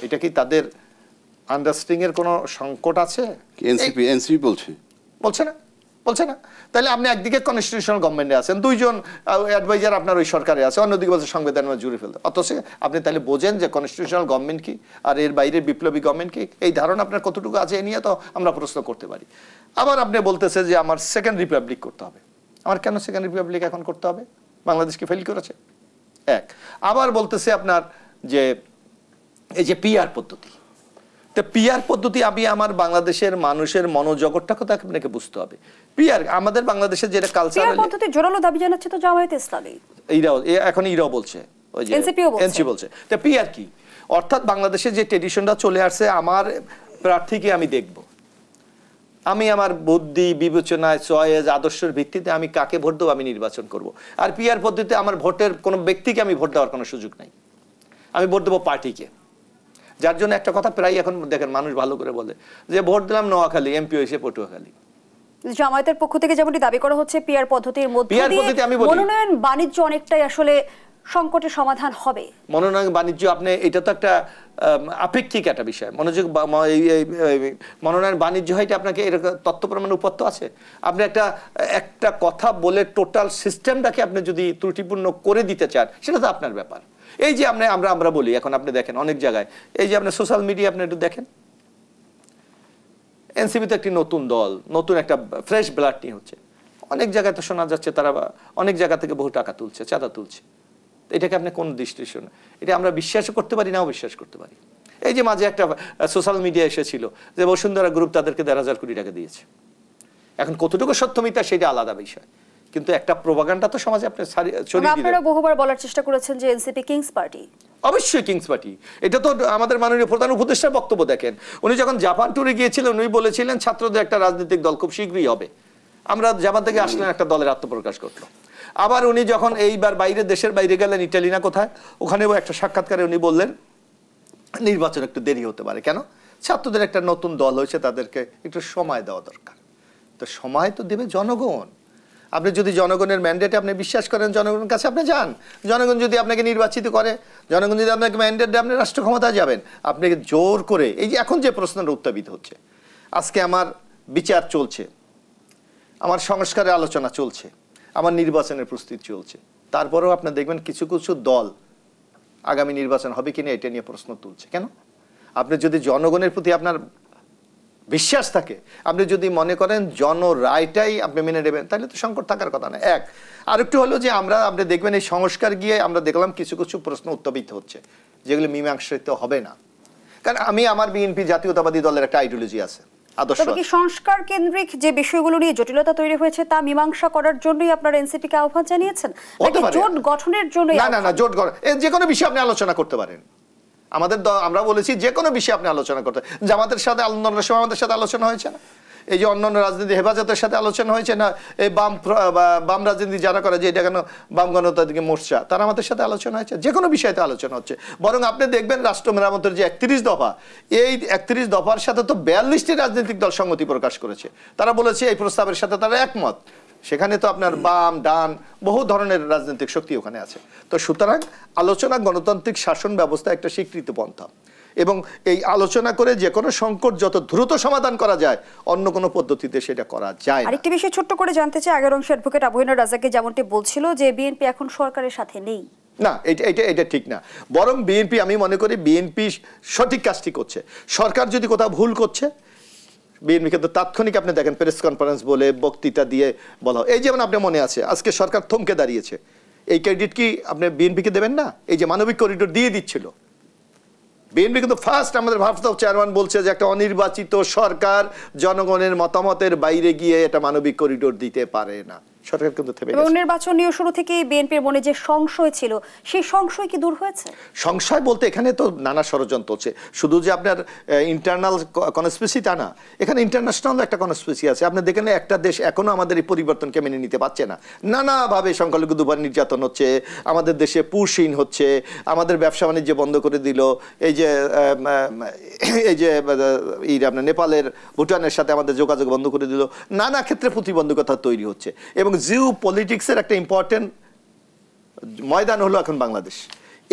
S2: এটা কি তাদের আন্ডারস্ট্যান্ডিং এর কোনো সংকট আছে?
S3: এনসিপি বলছে
S2: না। তাহলে আপনি একদিকে কনস্টিটিউশনাল গভর্নমেন্টে আছেন, 2 জন অ্যাডভাইজার আপনার ওই সরকারে আছে, অন্যদিকে বলছে সংবিধান জুড়ে ফেলতে। অথচ আপনি তাহলে বোঝেন যে কনস্টিটিউশনাল গভর্নমেন্ট কি আর এর বাইরে বিপ্লবী গভর্নমেন্ট কি, এই ধারণা আপনার কতটুকু আছে এ নিয়ে তো আমরা প্রশ্ন করতে পারি। আবার আপনি বলতেছে যে আমার সেকেন্ড রিপাবলিক করতে হবে, আমার কেন সেকেন্ড রিপাবলিক এখন করতে হবে? বাংলাদেশকে ফেল করেছে এক। আবার বলতেছে আপনার যে এই যে পিআর পদ্ধতি, তো পিআর পদ্ধতি আমি আমার বাংলাদেশের মানুষের মনোজগৎটাকে তো আপনাকে বুঝতে হবে। পিআর আমাদের বাংলাদেশের যেটা কালচার
S1: পদ্ধতি জোরালো দাবি জানাচ্ছে তো জামায়াতে ইসলামী,
S2: এখন ইরাও বলছে, ওই যে এনসি বলছে। তো পিআর কি? অর্থাৎ বাংলাদেশের যে ট্রেডিশনটা চলে আসছে, আমার প্রার্থীকে আমি দেখব, আমি আমার বুদ্ধি বিবেচনায় চয়েস আদর্শের ভিত্তিতে আমি কাকে ভোট দেবো আমি নির্বাচন করব। আর পিআর পদ্ধতিতে আমার ভোটের কোনো ব্যক্তিকে আমি ভোট দেওয়ার কোনো সুযোগ নাই, আমি ভোট দেবো পার্টিকে। যার জন্য একটা কথা প্রায় এখন দেখেন মানুষ ভালো করে বলে যে ভোট দিলাম নোয়াখালী, এমপি হয়েছে পটুয়াখালী।
S1: জামায়াতের পক্ষ থেকে যেমনটি দাবি করা হচ্ছে পিআর পদ্ধতির মধ্যে দিয়ে মনোনয়ন বাণিজ্য অনেকটাই আসলে সংকটের সমাধান হবে। মনোনয়ন
S2: বাণিজ্য আপনি এটা তো একটা আপেক্ষিক একটা বিষয়। মনোনয়ন বাণিজ্য হয় আপনাকে এরকম তথ্য প্রমাণ উপত্য আছে। আপনি একটা কথা বলে টোটাল সিস্টেমটাকে আপনি যদি ত্রুটিপূর্ণ করে দিতে চান সেটা তো আপনার ব্যাপার। এই যে আমরা বলি এখন আপনি দেখেন অনেক জায়গায় এই যে আপনার সোশ্যাল মিডিয়া আপনি একটু দেখেন, এনসিপি তো একটি নতুন দল, নতুন একটা ফ্রেশ ব্লাড নিয়ে হচ্ছে। অনেক জায়গায় তো শোনা যাচ্ছে তারা অনেক জায়গা থেকে বহু টাকা তুলছে, চাঁদা তুলছে। এটাকে আপনি কোন দৃষ্টিতে শোনেন? এটা আমরা বিশ্বাস করতে পারি, নাও বিশ্বাস করতে পারি। এই যে মাঝে একটা সোশ্যাল মিডিয়া এসেছিল যে বসুন্ধরা গ্রুপ তাদেরকে ১,৫০০ কোটি টাকা দিয়েছে। এখন কতটুকু সত্য মিথ্যা সেটা আলাদা বিষয়, কিন্তু একটা প্রোপাগান্ডা তো সমাজে আপনি
S1: আপনারা বহুবার বলার চেষ্টা করেছেন যে এনসিপি কিংস পার্টি।
S2: অবশ্যই কিংস পার্টি। এটা তো আমাদের মাননীয় প্রধান উপদেষ্টার বক্তব্য দেখেন, উনি যখন জাপান ট্যুরে গিয়েছিলেন উনি বলেছিলেন ছাত্রদের একটা রাজনৈতিক দল খুব শীঘ্রই হবে। আমরা জাপান থেকে আসলেন একটা দলের আত্মপ্রকাশ করলো। আবার উনি যখন এইবার বাইরে দেশের বাইরে গেলেন, ইটালি না কোথায়, ওখানেও একটা সাক্ষাৎকারে উনি বললেন নির্বাচন একটু দেরি হতে পারে। কেন? ছাত্রদের একটা নতুন দল হয়েছে, তাদেরকে একটু সময় দেওয়া দরকার। তো সময় তো দেবে জনগণ। আপনি যদি জনগণের ম্যান্ডেটে আপনি বিশ্বাস করেন, জনগণের কাছে আপনি যান, জনগণ যদি আপনাকে নির্বাচিত করে, জনগণ যদি আপনাকে ম্যান্ডেট দেয়, আপনি রাষ্ট্র ক্ষমতায় যাবেন। আপনাকে জোর করে এই যে এখন যে প্রশ্নটা উত্থাপিত হচ্ছে, আজকে আমার বিচার চলছে, আমার সংস্কারের আলোচনা চলছে, আমার নির্বাচনের প্রস্তুতি চলছে, তারপরেও আপনি দেখবেন কিছু কিছু দল আগামী নির্বাচন হবে কিনা এটা নিয়ে প্রশ্ন তুলছে। কেন? আপনি যদি জনগণের প্রতি আপনার বিশ্বাস থাকে, আপনি যদি মনে করেন জনরায়টাই আপনি মেনে নেবেন, তাহলে তো সংকট থাকার কথা না। এক আরেকটু হলো যে আপনি দেখবেন এই সংস্কার গিয়ে আমরা দেখলাম কিছু কিছু প্রশ্ন উত্থাপিত হচ্ছে যেগুলো মীমাংসিত হবে না। কারণ আমার বিএনপি জাতীয়তাবাদী দলের একটা আইডিওলজি আছে, আদর্শ।
S1: তবে কি সংস্কার কেন্দ্রিক যে বিষয়গুলো নিয়ে জটিলতা তৈরি হয়েছে তা মীমাংসা করার জন্যই আপনারা এনসিপি কে আহ্বান জানিয়েছেন, নাকি জোট গঠনের জন্য?
S2: না, জোট গঠন যে কোনো বিষয়ে আপনি আলোচনা করতে পারেন। আমরা বলেছি যে কোনো বিষয়ে আপনি আলোচনা করতে। জামাতের সাথে আন্দোলনের সময় আমাদের সাথে আলোচনা হয়েছে না? এই যে অন্যান্য রাজনীতি হেফাজতের সাথে আলোচনা হয়েছে না? এই বাম রাজনীতি যারা করে, যে এটা কেন বাম গণতান্ত্রিক মোর্চা, তারা আমাদের সাথে আলোচনা হয়েছে। যে কোনো বিষয়তে আলোচনা হচ্ছে। বরং আপনি দেখবেন রাষ্ট্র মেরামতের যে ৩১ দফা, এই ৩১ দফার সাথে তো ৪২টি রাজনৈতিক দল সংগতি প্রকাশ করেছে। তারা বলেছে এই প্রস্তাবের সাথে তারা একমত। সেখানে তো আপনার বাম ডান বহু ধরনের রাজনৈতিক শক্তি ওখানে আছে। তো সুতরাং আলোচনা গণতান্ত্রিক শাসন ব্যবস্থা একটা স্বীকৃত পন্থা, এবং এই আলোচনা করে যে কোনো সংকট যত দ্রুত সমাধান করা যায়, অন্য কোনো পদ্ধতিতে সেটা করা যায় না।
S1: আরেকটি বিষয় ছোট্ট করে জানতে চাই, আগের অংশে অ্যাডভোকেট আবহিনা রাজাকে যেমনটি বলছিল যে বিএনপি এখন সরকারের সাথে নেই।
S2: না, এটা ঠিক না। বরং বিএনপি, আমি মনে করি বিএনপি সঠিক কাজটি করছে। সরকার যদি কোথাও ভুল করছে, বিএনপি কিন্তু তাৎক্ষণিক আপনি দেখেন প্রেস কনফারেন্স বলে বক্তৃতা দিয়ে বলা। এই যেমন আপনার মনে আছে আজকে সরকার থমকে দাঁড়িয়েছে, এই ক্রেডিট কি আপনি বিএনপিকে দেবেন না? এই যে মানবিক করিডোর দিয়ে দিচ্ছিল বিএনপি, কিন্তু ফার্স্ট আমাদের ভারপ্রাপ্ত চেয়ারম্যান বলছে যে একটা অনির্বাচিত সরকার জনগণের মতামতের বাইরে গিয়ে এটা মানবিক করিডোর দিতে পারে না। সরকার কিন্তু থেমে গেছে।
S1: নির্বাচনীয় শুরু থেকে বিএনপির মনে যে সংশয় ছিল, সেই সংশয় কি দূর হয়েছে?
S2: সংশয় বলতে এখানে তো নানা ষড়যন্ত্র হচ্ছে, শুধু যে আপনার ইন্টারনাল কনস্পিরেসি তা না, এখানে ইন্টারন্যাশনাল একটা কনস্পিরেসি আছে। আপনি দেখেন একটা দেশ এখনো আমাদের এই পরিবর্তনকে মেনে নিতে পারছে না। নানাভাবে সংখ্যালঘু দুবার নির্যাতন হচ্ছে, আমাদের দেশে পুশিন হচ্ছে, আমাদের ব্যবসা বাণিজ্য বন্ধ করে দিল, এই যে আপনার নেপালের ভুটানের সাথে আমাদের যোগাযোগ বন্ধ করে দিল, নানা ক্ষেত্রে প্রতিবন্ধকতা তৈরি হচ্ছে। এবং জিও পলিটিক্সের একটা ইম্পর্টেন্ট ময়দান হলো এখন বাংলাদেশ।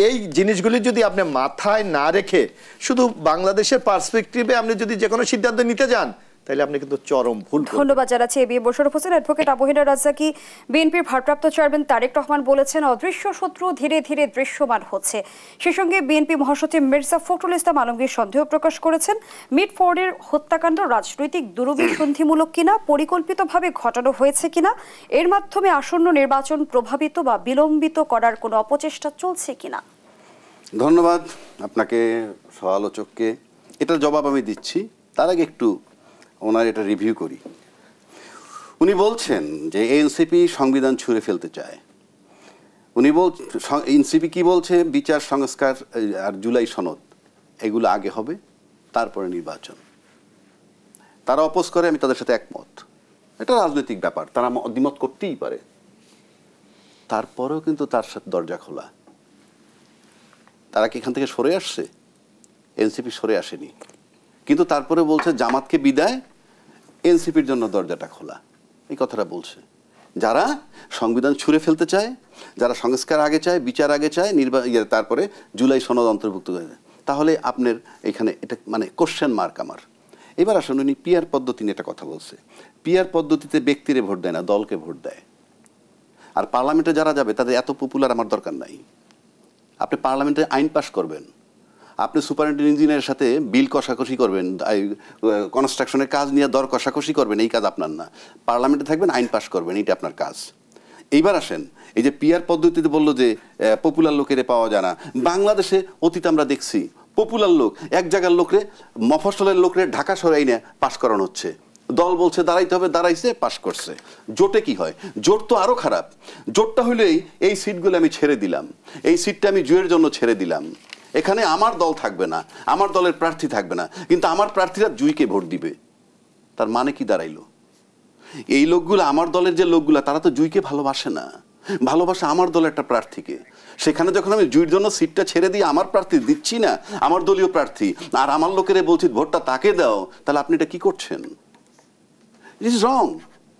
S2: এই জিনিসগুলি যদি আপনি মাথায় না রেখে শুধু বাংলাদেশের পার্সপেক্টিভে আপনি যদি যে কোনো সিদ্ধান্ত নিতে যান, তাহলে আপনি কিন্তু চরম ভুল করবেন।
S1: ধন্যবাদ জানাচ্ছি এবি মোশাররফ হোসেন। অ্যাডভোকেট আবহিনা রাজ্জাকি, বিএনপির ভারপ্রাপ্ত চেয়ারম্যান তারেক রহমান বলেছেন অদৃশ্য শত্রু ধীরে ধীরে দৃশ্যমান হচ্ছে। সেই সঙ্গে বিএনপি মহাসচিব মির্জা ফখরুল ইসলাম আলমগীর সন্দেহ প্রকাশ করেছেন মিটফোর্ডের হত্যাকাণ্ড রাজনৈতিক দুরভিসন্ধিমূলক কিনা, পরিকল্পিতভাবে ঘটানো হয়েছে কিনা, এর মাধ্যমে আসন্ন নির্বাচন প্রভাবিত বা বিলম্বিত করার কোনো অপচেষ্টা চলছে কিনা।
S3: ধন্যবাদ আপনাকে, সহ-আলোচককে। এটার জবাব আমি দিচ্ছি, তার আগে একটু ওনার এটা রিভিউ করি। উনি বলছেন যে এনসিপি সংবিধান ছুঁড়ে ফেলতে চায়। উনি এনসিপি কি বলছে, বিচার সংস্কার আর জুলাই সনদ এগুলো আগে হবে, তারপরে নির্বাচন। তারা অপোজ করে, আমি তাদের সাথে একমত। এটা রাজনৈতিক ব্যাপার, তারা দ্বিমত করতেই পারে। তারপরেও কিন্তু তার সাথে দরজা খোলা। তারা কি এখান থেকে সরে আসছে? এনসিপি সরে আসেনি, কিন্তু তারপরে বলছে জামাতকে বিদায়, এনসিপির জন্য দরজাটা খোলা। এই কথাটা বলছে। যারা সংবিধান ছুঁড়ে ফেলতে চায়, যারা সংস্কার আগে চায়, বিচার আগে চায়, তারপরে জুলাই সনদ অন্তর্ভুক্ত করে, তাহলে আপনার এখানে এটা মানে কোশ্চেন মার্ক আমার। এবার আসুন, উনি পিআর পদ্ধতি নিয়ে একটা কথা বলছে। পিআর পদ্ধতিতে ব্যক্তিরে ভোট দেয় না, দলকে ভোট দেয়। আর পার্লামেন্টে যারা যাবে তাদের এত পপুলার আমার দরকার নাই। আপনি পার্লামেন্টে আইন পাস করবেন, আপনি সুপারিনটেন্ডেন্ট ইঞ্জিনিয়ারের সাথে বিল কষাকষি করবেন, কনস্ট্রাকশনের কাজ নিয়ে দর কষাকষি করবেন, এই কাজ আপনার না। পার্লামেন্টে থাকবেন, আইন পাস করবেন, এইটা আপনার কাজ। এইবার আসেন, এই যে পিআর পদ্ধতিতে বললো যে পপুলার লোকেরে পাওয়া যায় না, বাংলাদেশে অতীত আমরা দেখছি পপুলার লোক এক জায়গার লোকরে, মফস্বলের লোকরে ঢাকা সরাই নিয়ে পাস করানো হচ্ছে। দল বলছে দাঁড়াইতে হবে, দাঁড়াইছে, পাস করছে। জোটে কি হয়? জোট তো আরো খারাপ। জোটটা হইলেই এই সিটগুলো আমি ছেড়ে দিলাম, এই সিটটা আমি জুয়ের জন্য ছেড়ে দিলাম, এখানে আমার দল থাকবে না, আমার দলের প্রার্থী থাকবে না, কিন্তু আমার প্রার্থীরা জুইকে ভোট দিবে। তার মানে কি দাঁড়াইলো? এই লোকগুলো, আমার দলের যে লোকগুলা, তারা তো জুইকে ভালোবাসে না, ভালোবাসে আমার দলের একটা প্রার্থীকে। সেখানে যখন আমি জুইর জন্য সিটটা ছেড়ে দিয়ে আমার প্রার্থী দিচ্ছি না, আমার দলীয় প্রার্থী, আর আমার লোকেরা বলছি ভোটটা তাকে দাও, তাহলে আপনি এটা কি করছেন? It is wrong,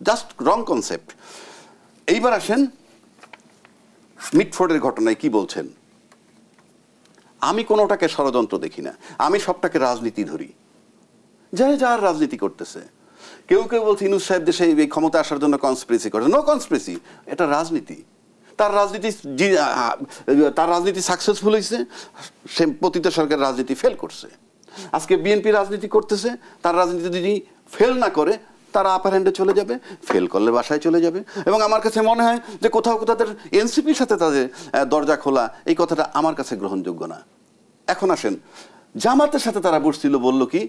S3: just wrong concept. এইবার আসেন মিটফোর্ডের ঘটনায় কি বলছেন। আমি কোনোটাকে ষড়যন্ত্র দেখি না, আমি সবটাকে রাজনীতি ধরি। যার রাজনীতি করতেছে, কেউ কেউ বলছে ইউনূস সাহেব দেশে এই ক্ষমতা আসার জন্য কনস্পিরেসি করছে। নো কনস্পিরেসি, এটা রাজনীতি। তার রাজনীতি সাকসেসফুল হয়েছে, সে পতিত সরকারের রাজনীতি ফেল করছে। আজকে বিএনপি রাজনীতি করতেছে, তার রাজনীতি যদি ফেল না করে তারা আপার হ্যান্ডে চলে যাবে, ফেল করলে বাসায় চলে যাবে। এবং আমার কাছে মনে হয় যে কোথাও তাদের এনসিপির সাথে তাদের দরজা খোলা, এই কথাটা আমার কাছে গ্রহণযোগ্য না। এখন আসেন, জামাতের সাথে তারা বসছিল, বলল কি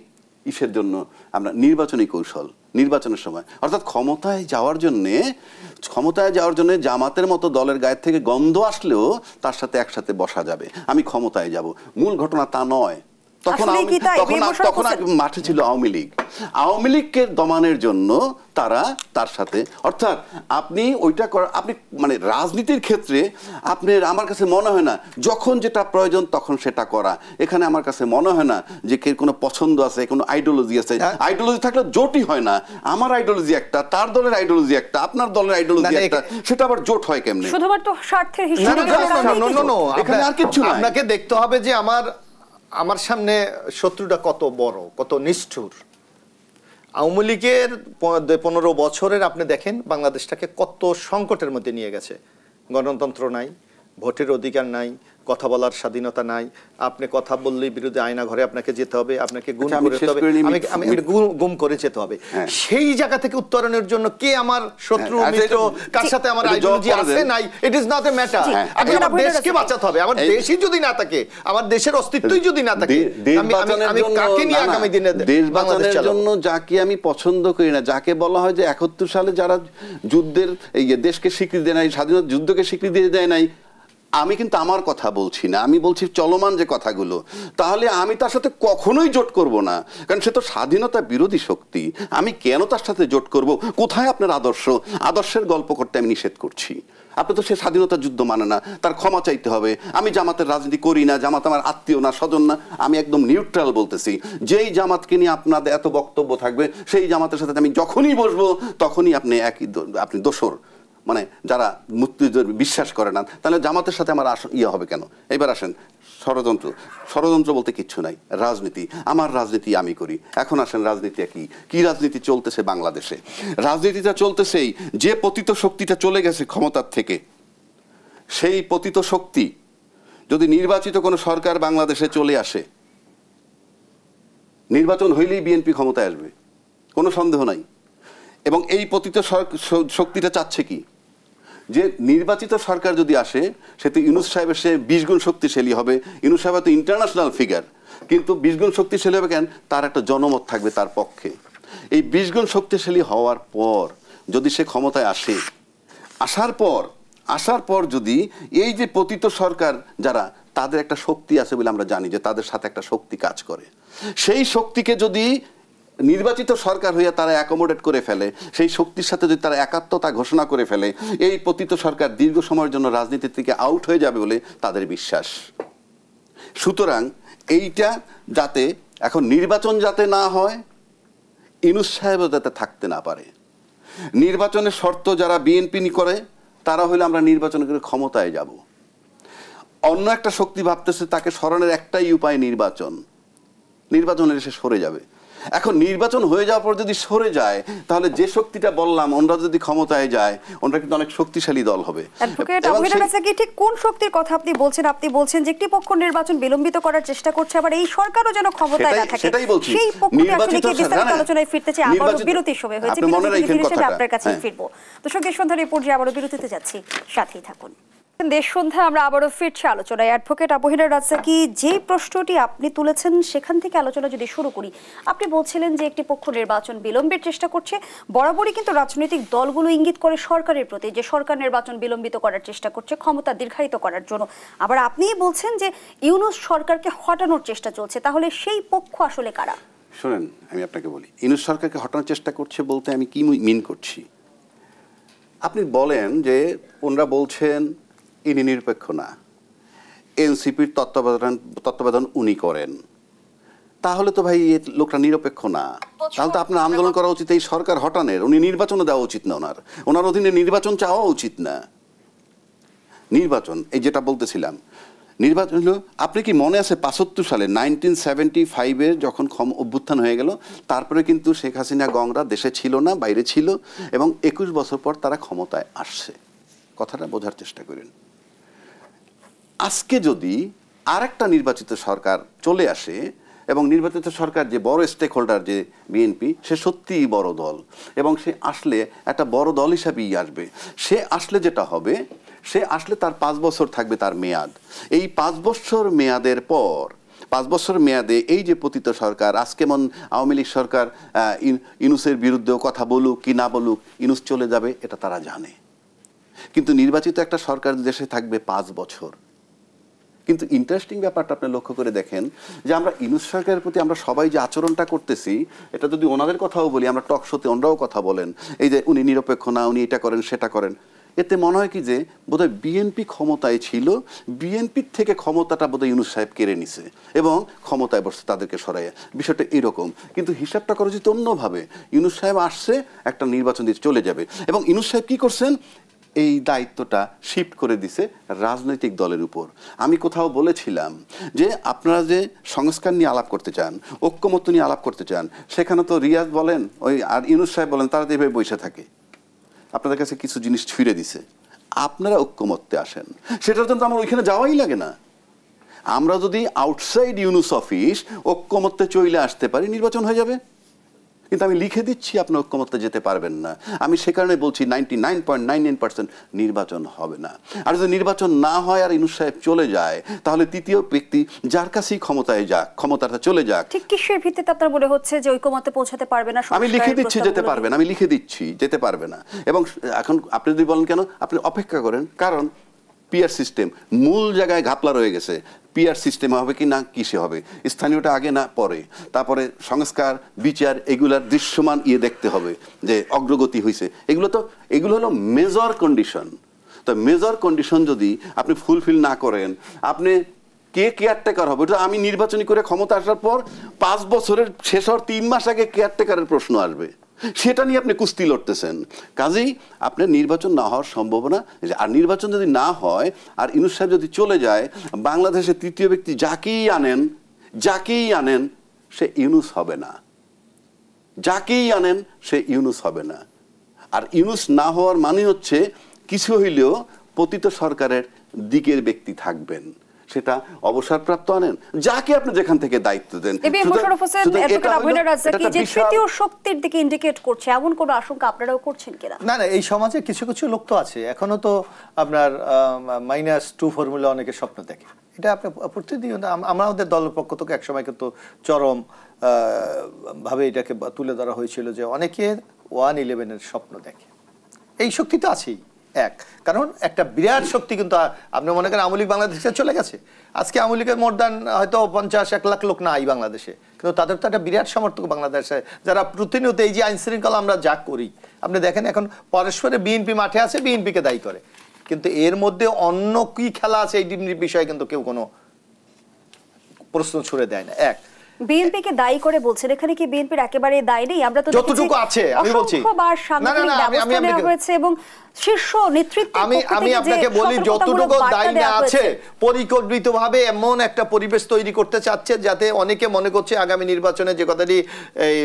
S3: ইসের জন্য, আমরা নির্বাচনী কৌশল, নির্বাচনের সময়, অর্থাৎ ক্ষমতায় যাওয়ার জন্য জামাতের মতো দলের গায়ের থেকে গন্ধ আসলেও তার সাথে একসাথে বসা যাবে, আমি ক্ষমতায় যাব। মূল ঘটনা তা নয়। তখন মাঠে ছিল আওয়ামী লীগ। আওয়ামী লীগকে দমানোর জন্য তারা তার সাথে, অর্থাৎ আপনি ওইটা আপনি মানে রাজনীতির ক্ষেত্রে আপনার, আমার কাছে মনে হয় না যখন যেটা প্রয়োজন তখন সেটা করা। এখানে আমার কাছে মনে হয় না যে কোনো পছন্দ আছে, কোনো আইডিওলজি আছে। আইডিওলজি থাকলে জোটই হয় না। আমার আইডিওলজি একটা, তার দলের আইডিওলজি একটা, আপনার দলের আইডিওলজি একটা, সেটা আবার জোট হয় কেমনে?
S1: শুধুমাত্র স্বার্থের হিসাবে
S2: এখানে আর কিছু না। আপনাকে দেখতে হবে যে আমার সামনে শত্রুটা কত বড়, কত নিষ্ঠুর। আওয়ামী লীগের 15 বছরের আপনি দেখেন বাংলাদেশটাকে কত সংকটের মধ্যে নিয়ে গেছে। গণতন্ত্র নাই, ভোটের অধিকার নাই, কথা বলার স্বাধীনতা নাই। আপনি কথা বললেই বিরোধী আয়না ঘরে আপনাকে যেতে হবে, আপনাকে গুম করে যেতে হবে, আমি গুম করে যেতে হবে। সেই জায়গা থেকে উত্তরণের জন্য কে আমার শত্রু মিত্র, কার সাথে আমার আইডিওলজি আছে নাই, it is not a matter. আগে আমার দেশকে বাঁচাতে হবে। আমার দেশই যদি না থাকে, আমার দেশের অস্তিত্বই যদি না থাকে, আমি কাকে নিয়ে আগামী দিনে
S3: দেশ বাঁচানোর জন্য যাকে আমি পছন্দ করি না, যাকে বলা হয় যে 71 সালে যারা যুদ্ধের দেশকে স্বীকৃতি দেয় নাই, স্বাধীনতা যুদ্ধকে স্বীকৃতি দেয় নাই, আমি কিন্তু আমার কথা বলছি না, আমি বলছি চলমান যে কথাগুলো। তাহলে আমি তার সাথে কখনোই জোট করব না, কারণ সে তো স্বাধীনতা বিরোধী শক্তি। আমি কেন তার সাথে জোট করব? কোথায় আপনার আদর্শের গল্প করতে আমি নিষেধ করছি? আপনি তো সে স্বাধীনতা যুদ্ধ মানে না, তার ক্ষমা চাইতে হবে। আমি জামাতের রাজনীতি করি না, জামাত আমার আত্মীয় না, স্বজন না, আমি একদম নিউট্রাল বলতেছি। যেই জামাতকে নিয়ে আপনাদের এত বক্তব্য থাকবে, সেই জামাতের সাথে আমি যখনই বসবো তখনই আপনি দোসর। মানে যারা মুক্তিযুদ্ধ বিশ্বাস করে না, তাহলে জামাতের সাথে আমার হবে কেন? এবার আসেন ষড়যন্ত্র। ষড়যন্ত্র বলতে কিচ্ছু নাই, রাজনীতি। আমার রাজনীতি আমি করি। এখন আসেন রাজনীতি কি রাজনীতি চলতেছে বাংলাদেশে? রাজনীতিটা চলতেছেই যে পতিত শক্তিটা চলে গেছে ক্ষমতার থেকে, সেই পতিত শক্তি যদি নির্বাচিত কোনো সরকার বাংলাদেশে চলে আসে, নির্বাচন হইলেই বিএনপি ক্ষমতায় আসবে, কোনো সন্দেহ নাই। এবং এই পতিত শক্তিটা চাচ্ছে কি? যে নির্বাচিত সরকার যদি আসে, সে তো ইউনূস সাহেবের সে 20 গুণ শক্তিশালী হবে। ইউনূস সাহেব তো ইন্টারন্যাশনাল ফিগার, কিন্তু 20 গুণ শক্তিশালী হবে কেন? তার একটা জনমত থাকবে তার পক্ষে। এই 20 গুণ শক্তিশালী হওয়ার পর যদি সে ক্ষমতায় আসে, আসার পর যদি এই যে পতিত সরকার যারা, তাদের একটা শক্তি আছে বলে আমরা জানি যে তাদের সাথে একটা শক্তি কাজ করে, সেই শক্তিকে যদি নির্বাচিত সরকার হইয়া তারা অ্যাকোমোডেট করে ফেলে, সেই শক্তির সাথে যদি তারা একাত্মতা ঘোষণা করে ফেলে, এই পতিত সরকার দীর্ঘ সময়ের জন্য রাজনীতি থেকে আউট হয়ে যাবে বলে তাদের বিশ্বাস। সুতরাং এইটা যাতে এখন নির্বাচন যাতে না হয়, ইউনূস সাহেবও যাতে থাকতে না পারে। নির্বাচনের শর্ত যারা বিএনপি করে, তারা হইলে আমরা নির্বাচন করে ক্ষমতায় যাব। অন্য একটা শক্তি ভাবতেছে তাকে সরানোর একটাই উপায় নির্বাচনের সে সরে যাবে। এখন নির্বাচন হয়ে যাওয়ার পর যদি সরে যায়, তাহলে যে শক্তিটা বললাম, ওনরা যদি ক্ষমতায় যায়, ওনরা কিন্তু অনেক শক্তিশালী দল হবে।
S1: ঠিক কোন শক্তির কথা আপনি বলছেন? আপনি বলছেন যে একটি পক্ষ নির্বাচন বিলম্বিত করার চেষ্টা করছে, আবার এই সরকারও যেন ক্ষমতায় না থাকে। সেই পক্ষটি আসলে কি বিস্তারিত আলোচনায় ফিরতে চাই। আবারও বিরতির সময় হয়েছে, আপনার কাছে ফিরবো। দর্শক, দেশ সন্ধ্যার এই পর্যায়ে আবারও বিরতিতে যাচ্ছি, সাথেই থাকুন। দেশ সন্ধ্যা আমরা আবারও ফিরছি আলোচনায়। অ্যাডভোকেট আবু হেনা রাজ্জাকি, যে প্রশ্নটি আপনি তুলেছেন সেখান থেকে আলোচনা যদি শুরু করি, আপনি বলছিলেন যে একটি পক্ষ নির্বাচন বিলম্বের চেষ্টা করছে। বরাবরই কিন্তু রাজনৈতিক দলগুলো ইঙ্গিত করে সরকারের প্রতি যে সরকার নির্বাচন বিলম্বিত করার চেষ্টা করছে ক্ষমতা দীর্ঘায়িত করার জন্য। আবার আপনিই বলছেন যে ইউনূস সরকারকে হটানোর চেষ্টা চলছে। তাহলে সেই পক্ষ আসলে কারা?
S3: শুনেন, আমি আপনাকে বলি, ইউনূস সরকারকে হটানোর চেষ্টা করছে বলতে আমি কি মিন করছি। আপনি বলেন যে ওনারা বলছেন ইনি নিরপেক্ষ না, এনসিপির তত্ত্বাবধান উনি করেন, তাহলে তো ভাই এই লোকটা নিরপেক্ষ না। তাহলে তো আপনার আন্দোলন করা উচিত এই সরকার হটানোর। উনি নির্বাচনও দেওয়া উচিত না, ওনার অধীনে নির্বাচন চাওয়া উচিত না। নির্বাচন, এই যেটা বলতেছিলাম, নির্বাচন হলো, আপনি কি মনে আছে ৭৫ সালে 1975 যখন অভ্যুত্থান হয়ে গেল, তারপরে কিন্তু শেখ হাসিনা গংরা দেশে ছিল না, বাইরে ছিল, এবং ২১ বছর পর তারা ক্ষমতায় আসছে। কথাটা বোঝার চেষ্টা করেন। আজকে যদি আরেকটা নির্বাচিত সরকার চলে আসে, এবং নির্বাচিত সরকার যে বড় স্টেক হোল্ডার যে বিএনপি, সে সত্যিই বড় দল, এবং সে আসলে একটা বড় দল হিসাবেই আসবে। সে আসলে যেটা হবে, সে আসলে তার 5 বছর থাকবে তার মেয়াদ। এই 5 বছর মেয়াদের পর, 5 বছর মেয়াদে এই যে পতিত সরকার, আজকে মন আওয়ামী লীগ সরকার ইউনূসের বিরুদ্ধেও কথা বলুক কি না বলুক, ইউনূস চলে যাবে, এটা তারা জানে। কিন্তু নির্বাচিত একটা সরকার দেশে থাকবে 5 বছর। কিন্তু ইন্টারেস্টিং ব্যাপারটা আপনি লক্ষ্য করে দেখেন যে আমরা ইউনূস সরকারের প্রতি আমরা সবাই যে আচরণটা করতেছি, এটা যদি ওনাদের কথাও বলি, আমরা টক শোতে ওনারাও কথা বলেন, এই যে উনি নিরপেক্ষ না, উনি এটা করেন সেটা করেন, এতে মনে হয় কি যে বোধহয় বিএনপি ক্ষমতায় ছিল, বিএনপির থেকে ক্ষমতাটা বোধহয় ইউনূস সাহেব কেড়ে নিছে এবং ক্ষমতায় বসছে তাদেরকে সরাইয়া। বিষয়টা এরকম, কিন্তু হিসাবটা করা উচিত অন্যভাবে। ইউনূস সাহেব আসছে, একটা নির্বাচন দিয়ে চলে যাবে, এবং ইউনূস সাহেব কি করছেন, এই দায়িত্বটা শিফট করে দিছে রাজনৈতিক দলের উপর। আমি কোথাও বলেছিলাম যে আপনারা যে সংস্কার নিয়ে আলাপ করতে চান, ঐক্যমত্য নিয়ে আলাপ করতে চান, সেখানে তো রিয়াজ বলেন ওই আর ইউনূস সাহেব বলেন, তারা তো এভাবে বসে থাকে, আপনাদের কাছে কিছু জিনিস ছুঁড়ে দিছে, আপনারা ঐক্যমত্যে আসেন। সেটার জন্য আমার ওইখানে যাওয়াই লাগে না। আমরা যদি আউটসাইড ইউনূস অফিস ঐক্যমত্যে চলে আসতে পারি, নির্বাচন হয়ে যাবে। কিন্তু আমি লিখে দিচ্ছি আপনি ঐক্যমত্যে যেতে পারবেন না। আমি সে কারণে বলছি 99.99% নির্বাচন হবে না। আর যদি নির্বাচন না হয় আর ইউনূস সাহেব চলে যায়, তাহলে তৃতীয় ব্যক্তি যার কাছেই ক্ষমতায় যাক, ক্ষমতাটা চলে যাক।
S1: ঠিক কিসের ভিত্তিতে আপনার মনে হচ্ছে যে ঐক্যমত্যে পৌঁছাতে পারবে না?
S3: আমি লিখে দিচ্ছি যেতে পারবে না, আমি লিখে দিচ্ছি যেতে পারবে না। এবং এখন আপনি যদি বলেন কেন, আপনি অপেক্ষা করেন, কারণ পিআর সিস্টেম মূল জায়গায় ঘাপলা রয়ে গেছে। পিআর সিস্টেম হবে কি না, কিসে হবে, স্থানীয়টা আগে না পরে, তারপরে সংস্কার বিচার এগুলার দৃশ্যমান দেখতে হবে যে অগ্রগতি হয়েছে। এগুলো হলো মেজর কন্ডিশন। তো মেজর কন্ডিশন যদি আপনি ফুলফিল না করেন, আপনি কে কেয়ারটেকার হবে? আমি নির্বাচনী করে ক্ষমতা আসার পর 5 বছরের শেষ হওয়ার 3 মাস আগে কেয়ারটেকারের প্রশ্ন আসবে। সেটা নিয়ে আপনি কুস্তি লড়তেছেন। কাজেই আপনার নির্বাচন না হওয়ার সম্ভাবনা, আর নির্বাচন যদি না হয় আর ইউনূস সাহেব যদি চলে যায়, বাংলাদেশের তৃতীয় ব্যক্তি যাকেই আনেন সে ইউনূস হবে না, যাকেই আনেন সে ইউনূস হবে না। আর ইউনূস না হওয়ার মানে হচ্ছে কিছু হইলেও পতিত সরকারের দিকের ব্যক্তি থাকবেন, সেটা অবসরপ্রাপ্ত আনেন, যাকে আপনি যেখান থেকে দায়িত্ব দেন।
S1: তৃতীয় শক্তির দিকে ইন্ডিকেট করছে এমন কোনো আশঙ্কা আপনারাও করছেন কিনা?
S2: না না, এই সমাজে কিছু কিছু লোক তো আছে এখনো তো আপনার -2 ফর্মুলা অনেকে স্বপ্ন দেখে। এটা আপনি প্রতিদিন আমাদের দলের পক্ষ থেকে একসময় কিন্তু চরম ভাবে এটাকে তুলে ধরা হয়েছিল যে অনেকে 111-এর স্বপ্ন দেখে। এই শক্তি তো আছেই এক, কারণ একটা বিরাট শক্তি কিন্তু আপনি মনে করেন আওয়ামী লীগ বাংলাদেশে চলে গেছে, আজকে আওয়ামী লীগের মোর দ্যান হয়তো 50-1 লাখ লোক নাই বাংলাদেশে, কিন্তু তাদের তো একটা বিরাট সমর্থক বাংলাদেশে, যারা প্রতিনিয়ত এই যে আইন শৃঙ্খলা আমরা যা করি আপনি দেখেন এখন পরস্পরে বিএনপি মাঠে আছে, বিএনপিকে দায়ী করে, কিন্তু এর মধ্যে অন্য কি খেলা আছে এই বিষয়ে কিন্তু কেউ কোনো প্রশ্ন ছুড়ে দেয় না। এক,
S1: বিএনপিকে দায়ী করে বলছেন, এখানে কি বিএনপির একেবারে দায়ী নেই? আমরা তো
S2: যতটুকু আছে আমি বলছি,
S1: এবং শীর্ষ নেতৃত্ব
S2: আমি আপনাকে বলি যতটুকু দায়ী না আছে, পরিকল্পিতভাবে এমন একটা পরিবেশ তৈরি করতে চাচ্ছে যাতে অনেকে মনে করছে আগামী নির্বাচনে যে কথাটি এই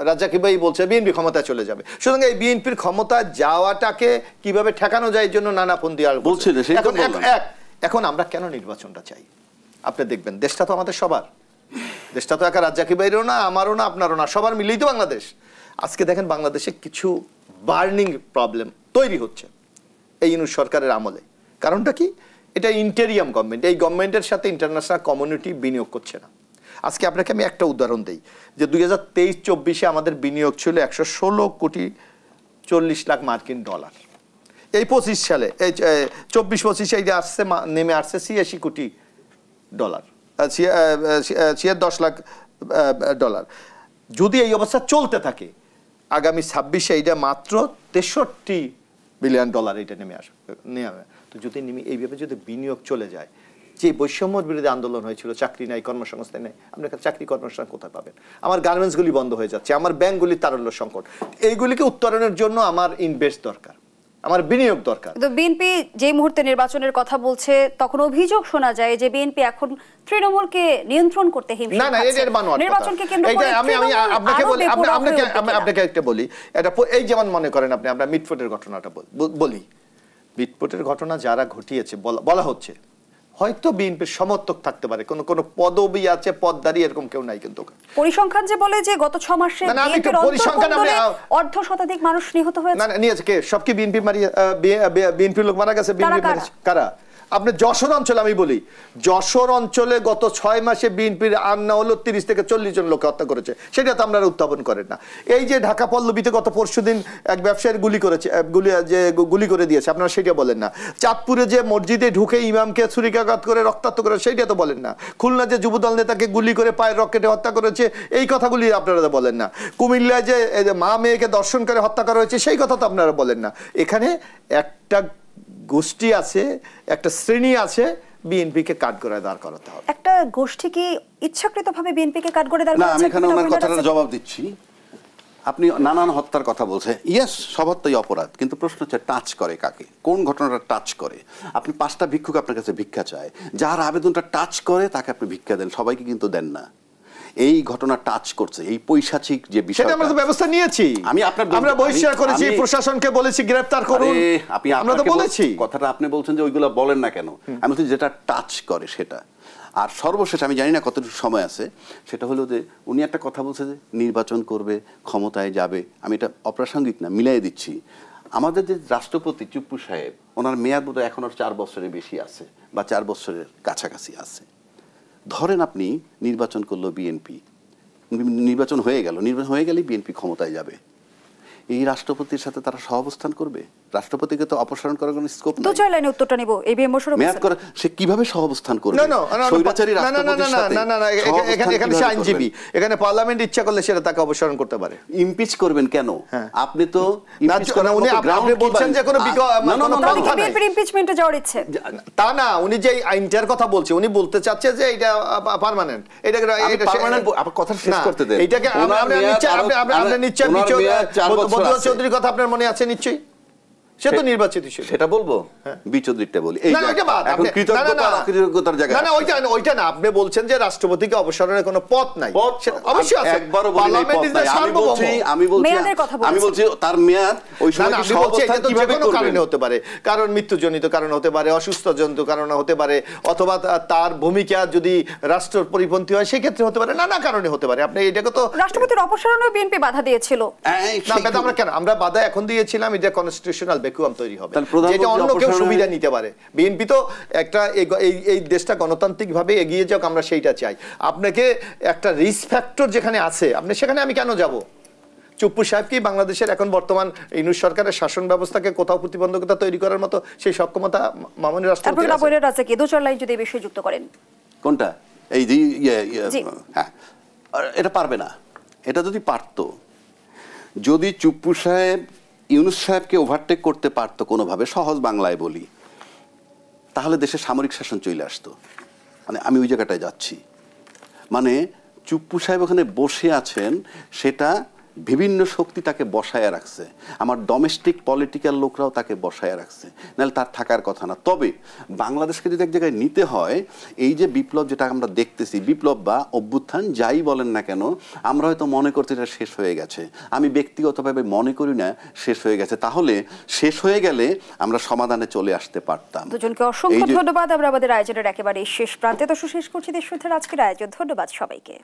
S2: রাজ্জাকি ভাই বলছে বিএনপি ক্ষমতায় চলে যাবে, সুতরাং এই বিএনপির ক্ষমতায় যাওয়াটাকে কিভাবে ঠেকানো যায় এর জন্য নানা ফন্দি আর বলছে। এখন আমরা কেন নির্বাচনটা চাই? আপনি দেখবেন দেশটা তো আমাদের সবার, দেশটা তো একা রাজ্জাকি ভাইয়েরও না, আমারও না, আপনারও না, সবার মিলেই তো বাংলাদেশ। আজকে দেখেন বাংলাদেশে কিছু বার্নিং প্রবলেম তৈরি হচ্ছে এই ইউনূস সরকারের আমলে। কারণটা কি? এটা ইন্টেরিয়াম গভর্নমেন্ট, এই গভর্নমেন্টের সাথে ইন্টারন্যাশনাল কমিউনিটি বিনিয়োগ করছে না। আজকে আপনাকে আমি একটা উদাহরণ দেই যে 2023-24-এ আমাদের বিনিয়োগ ছিল 116 লাখ মার্কিন ডলার। এই 25 সালে এই 24-25-এ এটা আসছে, নেমে আসছে 86 কোটি ডলার, 10 লাখ ডলার। যদি এই অবস্থা চলতে থাকে আগামী 26-এ এটা মাত্র 63 বিলিয়ন ডলার এটা নেমে আসবে। তো যদি এইভাবে যদি বিনিয়োগ চলে যায়, যে বৈষম্যের বিরুদ্ধে আন্দোলন হয়েছিল, চাকরি নাই, কর্মসংস্থান নেই, আপনার চাকরি কর্মসংস্থান কোথায় পাবেন? আমার গার্মেন্টসগুলি বন্ধ হয়ে যাচ্ছে, আমার ব্যাংকগুলির তারল্য সংকট, এইগুলিকে উত্তরণের জন্য আমার ইনভেস্ট দরকার, আমার বিনিয়োগ দরকার।
S1: তো বিএনপি যে মুহূর্তে নির্বাচনের কথা বলছে তখন অভিযোগ শোনা যায় যে বিএনপি এখন তৃণমূলকে নিয়ন্ত্রণ করতে হিমশিম খাচ্ছে।
S2: না না, এর বানোয়াট কথা।
S1: নির্বাচনকে কেন্দ্র করে
S2: আমি আপনাকে বলি, এটা এই যেমন মনে করেন আপনি, আমরা মিটফোর্টের ঘটনাটা বলি, মিটফোর্টের ঘটনা যারা ঘটিয়েছে বলা হচ্ছে হয়তো বিএনপির সমর্থক থাকতে পারে, কোন পদবি আছে, পদধারী এরকম কেউ নাই, কিন্তু
S1: পরিসংখ্যান যে বলে যে গত 6 মাসে অর্ধ শতাধিক মানুষ নিহত হয়েছে।
S2: না নিয়েছে কে? সব কি বিএনপি বিএনপি লোক মারা গেছে? কারা? আপনি যশোর অঞ্চলে, আমি বলি যশোর অঞ্চলে গত 6 মাসে বিএনপির আর না হলো 30 থেকে 40 জন লোক হত্যা করেছে, সেটা তো আপনারা উত্থাপন করেন না। এই যে ঢাকা পল্লবীতে গত পরশুদিন এক ব্যবসায়ীর গুলি করে দিয়েছে, আপনারা সেটা বলেন না। চাঁদপুরে যে মসজিদে ঢুকে ইমামকে ছুরিকাঘাত করে রক্তাক্ত করে, সেইটা তো বলেন না। খুলনা যে যুবদল নেতাকে গুলি করে পায়ের রকেটে হত্যা করেছে, এই কথাগুলি আপনারা তো বলেন না। কুমিল্লায় যে মা মেয়েকে দর্শন করে হত্যা করা হয়েছে, সেই কথা তো আপনারা বলেন না। এখানে একটা গোষ্ঠী আছে, একটা শ্রেণী আছে, বিএনপিকে কাঠগড়ায় দাঁড় করাতে হবে।
S1: একটা গোষ্ঠী কি ইচ্ছাকৃতভাবে বিএনপিকে কাঠগড়ায় দাঁড় করাচ্ছে?
S3: না, আমি এখানে ওনার কথাটার জবাব দিচ্ছি। আপনি নানান হত্যার কথা বলছেন, ইয়েস, সব হত্যাই অপরাধ, কিন্তু প্রশ্ন হচ্ছে টাচ করে কাকে, কোন ঘটনাটা টাচ করে। আপনি 5টা ভিক্ষুক আপনার কাছে ভিক্ষা চায়, যার আবেদনটা টাচ করে তাকে আপনি ভিক্ষা দেন, সবাইকে কিন্তু দেন না। এই ঘটনা টাচ করছে, এই পৈশাচিক যে বিষয়,
S2: সেটা আমরা তো ব্যবস্থা নিয়েছি। আমরা বহিষ্কার করেছি, প্রশাসনকে বলেছি গ্রেফতার করুন, আমরা তো বলেছি।
S3: কথাটা আপনি বলছেন যে ওইগুলো বলেন না কেন, আমি বলছি যেটা টাচ করে সেটা। আর সর্বশেষ আমি জানি না কতটুকু সময় আছে, সেটা হলো যে উনি একটা কথা বলছে যে নির্বাচন করবে, ক্ষমতায় যাবে। আমি এটা অপ্রাসঙ্গিক না, মিলাই দিচ্ছি। আমাদের যে রাষ্ট্রপতি চুপ্পু সাহেব, ওনার মেয়াদ বোধহয় এখন আর 4 বছরের বেশি আছে বা 4 বছরের কাছাকাছি আছে। ধরেন আপনি নির্বাচন করলো বিএনপি, নির্বাচন হয়ে গেলেই বিএনপি ক্ষমতায় যাবে, এই রাষ্ট্রপতির সাথে তারা সহাবস্থান করবে? রাষ্ট্রপতিকে তো অপসারণ করার কোনো স্কোপ
S1: দু
S3: নেই।
S1: চার লাইনে উত্তরটা নিব এবিএম মোশাররফ
S3: মেয়াদ
S1: হোসেন।
S3: করে সে কিভাবে সহাবস্থান করবে? স্বৈরাচারী রাষ্ট্রপতির সাথে
S2: এখানে সে
S3: কিভাবে
S2: আইনজীবী,
S3: করবেন?
S2: এখানে পার্লামেন্ট ইচ্ছা করলে সেটা তাকে অপসারণ করতে পারে।
S3: ইমপিচ করবেন কেন? আপনি তো impeach করার
S2: উনি
S3: মতো ground
S2: আপনি
S3: কি
S2: বলছেন
S3: পান?
S2: যে কোনো
S3: না, না, না, না,
S1: তাহলে কি
S3: না,
S1: বিএনপির ইমপিচমেন্টে যাওয়ার ইচ্ছে?
S2: তা না, উনি যে আইনটার কথা বলছে, উনি বলতে চাচ্ছে যে এটা পার্মানেন্ট। এটাকে
S3: আমি permanent আপনার কথা শেষ করতে দেন।
S2: এটাকে
S3: ওনার মেয়াদ
S2: আপনি নিশ্চয়
S3: ওনার মেয়াদ 4 বছর
S2: বদরুল
S3: আছে।
S2: চৌধুরীর কথা আপনার মনে আছে নিশ্চয়ই, সে তো নির্বাচিত ছিল।
S3: সেটা বলবো, বিচৌধুরীটা বলি। এই
S2: না, না, ওইটা বাদ।
S3: এখন কৃতজ্ঞতার জায়গায়
S2: না, না, ওইটা না, আপনি বলছেন যে রাষ্ট্রপতিকে অপসারণের কোনো পথ নাই। সেটা অবশ্যই আছে,
S3: একবারও বলি নাই
S2: পার্লামেন্ট
S3: পথ
S2: ইজ দ্য
S3: নাই।
S2: সার্বভৌম।
S1: মেয়াদের কথা বলছি।
S3: আমি বলছি তার মেয়াদ ওই
S2: না,
S3: সময়
S2: না,
S3: কি
S2: আমি বলছি এটা
S3: সহাবস্থান
S2: তো
S3: কিভাবে
S2: যেকোনো
S3: করবেন?
S2: কারণে হতে পারে, কারণ মৃত্যুজনিত কারণ হতে পারে, অসুস্থ জনিত কারণ হতে পারে, অথবা তার ভূমিকা যদি রাষ্ট্রের পরিপন্থী হয় সেক্ষেত্রে হতে পারে, নানা কারণে হতে পারে। আপনি এটাকে তো
S1: রাষ্ট্রপতির অপসারণেও বিএনপি বাধা দিয়েছিল।
S2: না, আমরা কেন আমরা বাধা এখন দিয়েছিলাম, এটা কনস্টিটিউশনাল ভ্যাকুয়াম তৈরি হবে,
S3: তাহলে প্রধানমন্ত্রী
S2: যেটা অন্য কেউ
S3: অপসারণে-
S2: সুবিধা নিতে পারে। বিএনপি তো একটা এই দেশটা গণতান্ত্রিক ভাবে এগিয়ে যাক, আমরা সেইটা চাই। আপনাকে একটা রিস্ক ফ্যাক্টর যেখানে আছে, আপনি সেখানে আমি কেন যাব? চুপ্পু সাহেব কি বাংলাদেশের এখন বর্তমান ইউনূস সরকারের শাসন ব্যবস্থাকে কোথাও প্রতিবন্ধকতা তৈরি করার মতো সেই সক্ষমতা মাননীয় রাষ্ট্রপতি
S1: অ্যাডভোকেট আবুলের আছে কি? দু চার লাইন যদি এই বিষয়ে যুক্ত করেন।
S3: কোনটা? এই যে
S1: জি।
S3: হ্যাঁ, আর এটা পারবে না। এটা যদি পারতো, যদি চুপ্পু সাহেব ইউনূস সাহেবকে ওভারটেক করতে পারতো কোনোভাবে, সহজ বাংলায় বলি, তাহলে দেশে সামরিক শাসন চলে আসতো। মানে আমি ওই জায়গাটায় যাচ্ছি। মানে চুপ্পু সাহেব ওখানে বসে আছেন, সেটা বিভিন্ন শক্তি তাকে বসায় রাখছে, আমার ডোমেস্টিক পলিটিক্যাল লোকরাও তাকে বসায় রাখছে, নাহলে তার থাকার কথা না। তবে বাংলাদেশকে যদি এক জায়গায় নিতে হয়, এই যে বিপ্লব যেটা আমরা দেখতেছি, বিপ্লব বা অভ্যুত্থান যাই বলেন না কেন, আমরা হয়তো মনে করতে এটা শেষ হয়ে গেছে। আমি ব্যক্তিগতভাবে মনে করি না শেষ হয়ে গেছে। তাহলে শেষ হয়ে গেলে আমরা সমাধানে চলে আসতে পারতাম।
S1: দুজনকে অসংখ্য ধন্যবাদ। আমরা আমাদের আয়োজনের একেবারে শেষ প্রান্তে তো শেষ করছি দেশসুদ্ধের আজকের আয়োজন। ধন্যবাদ সবাইকে।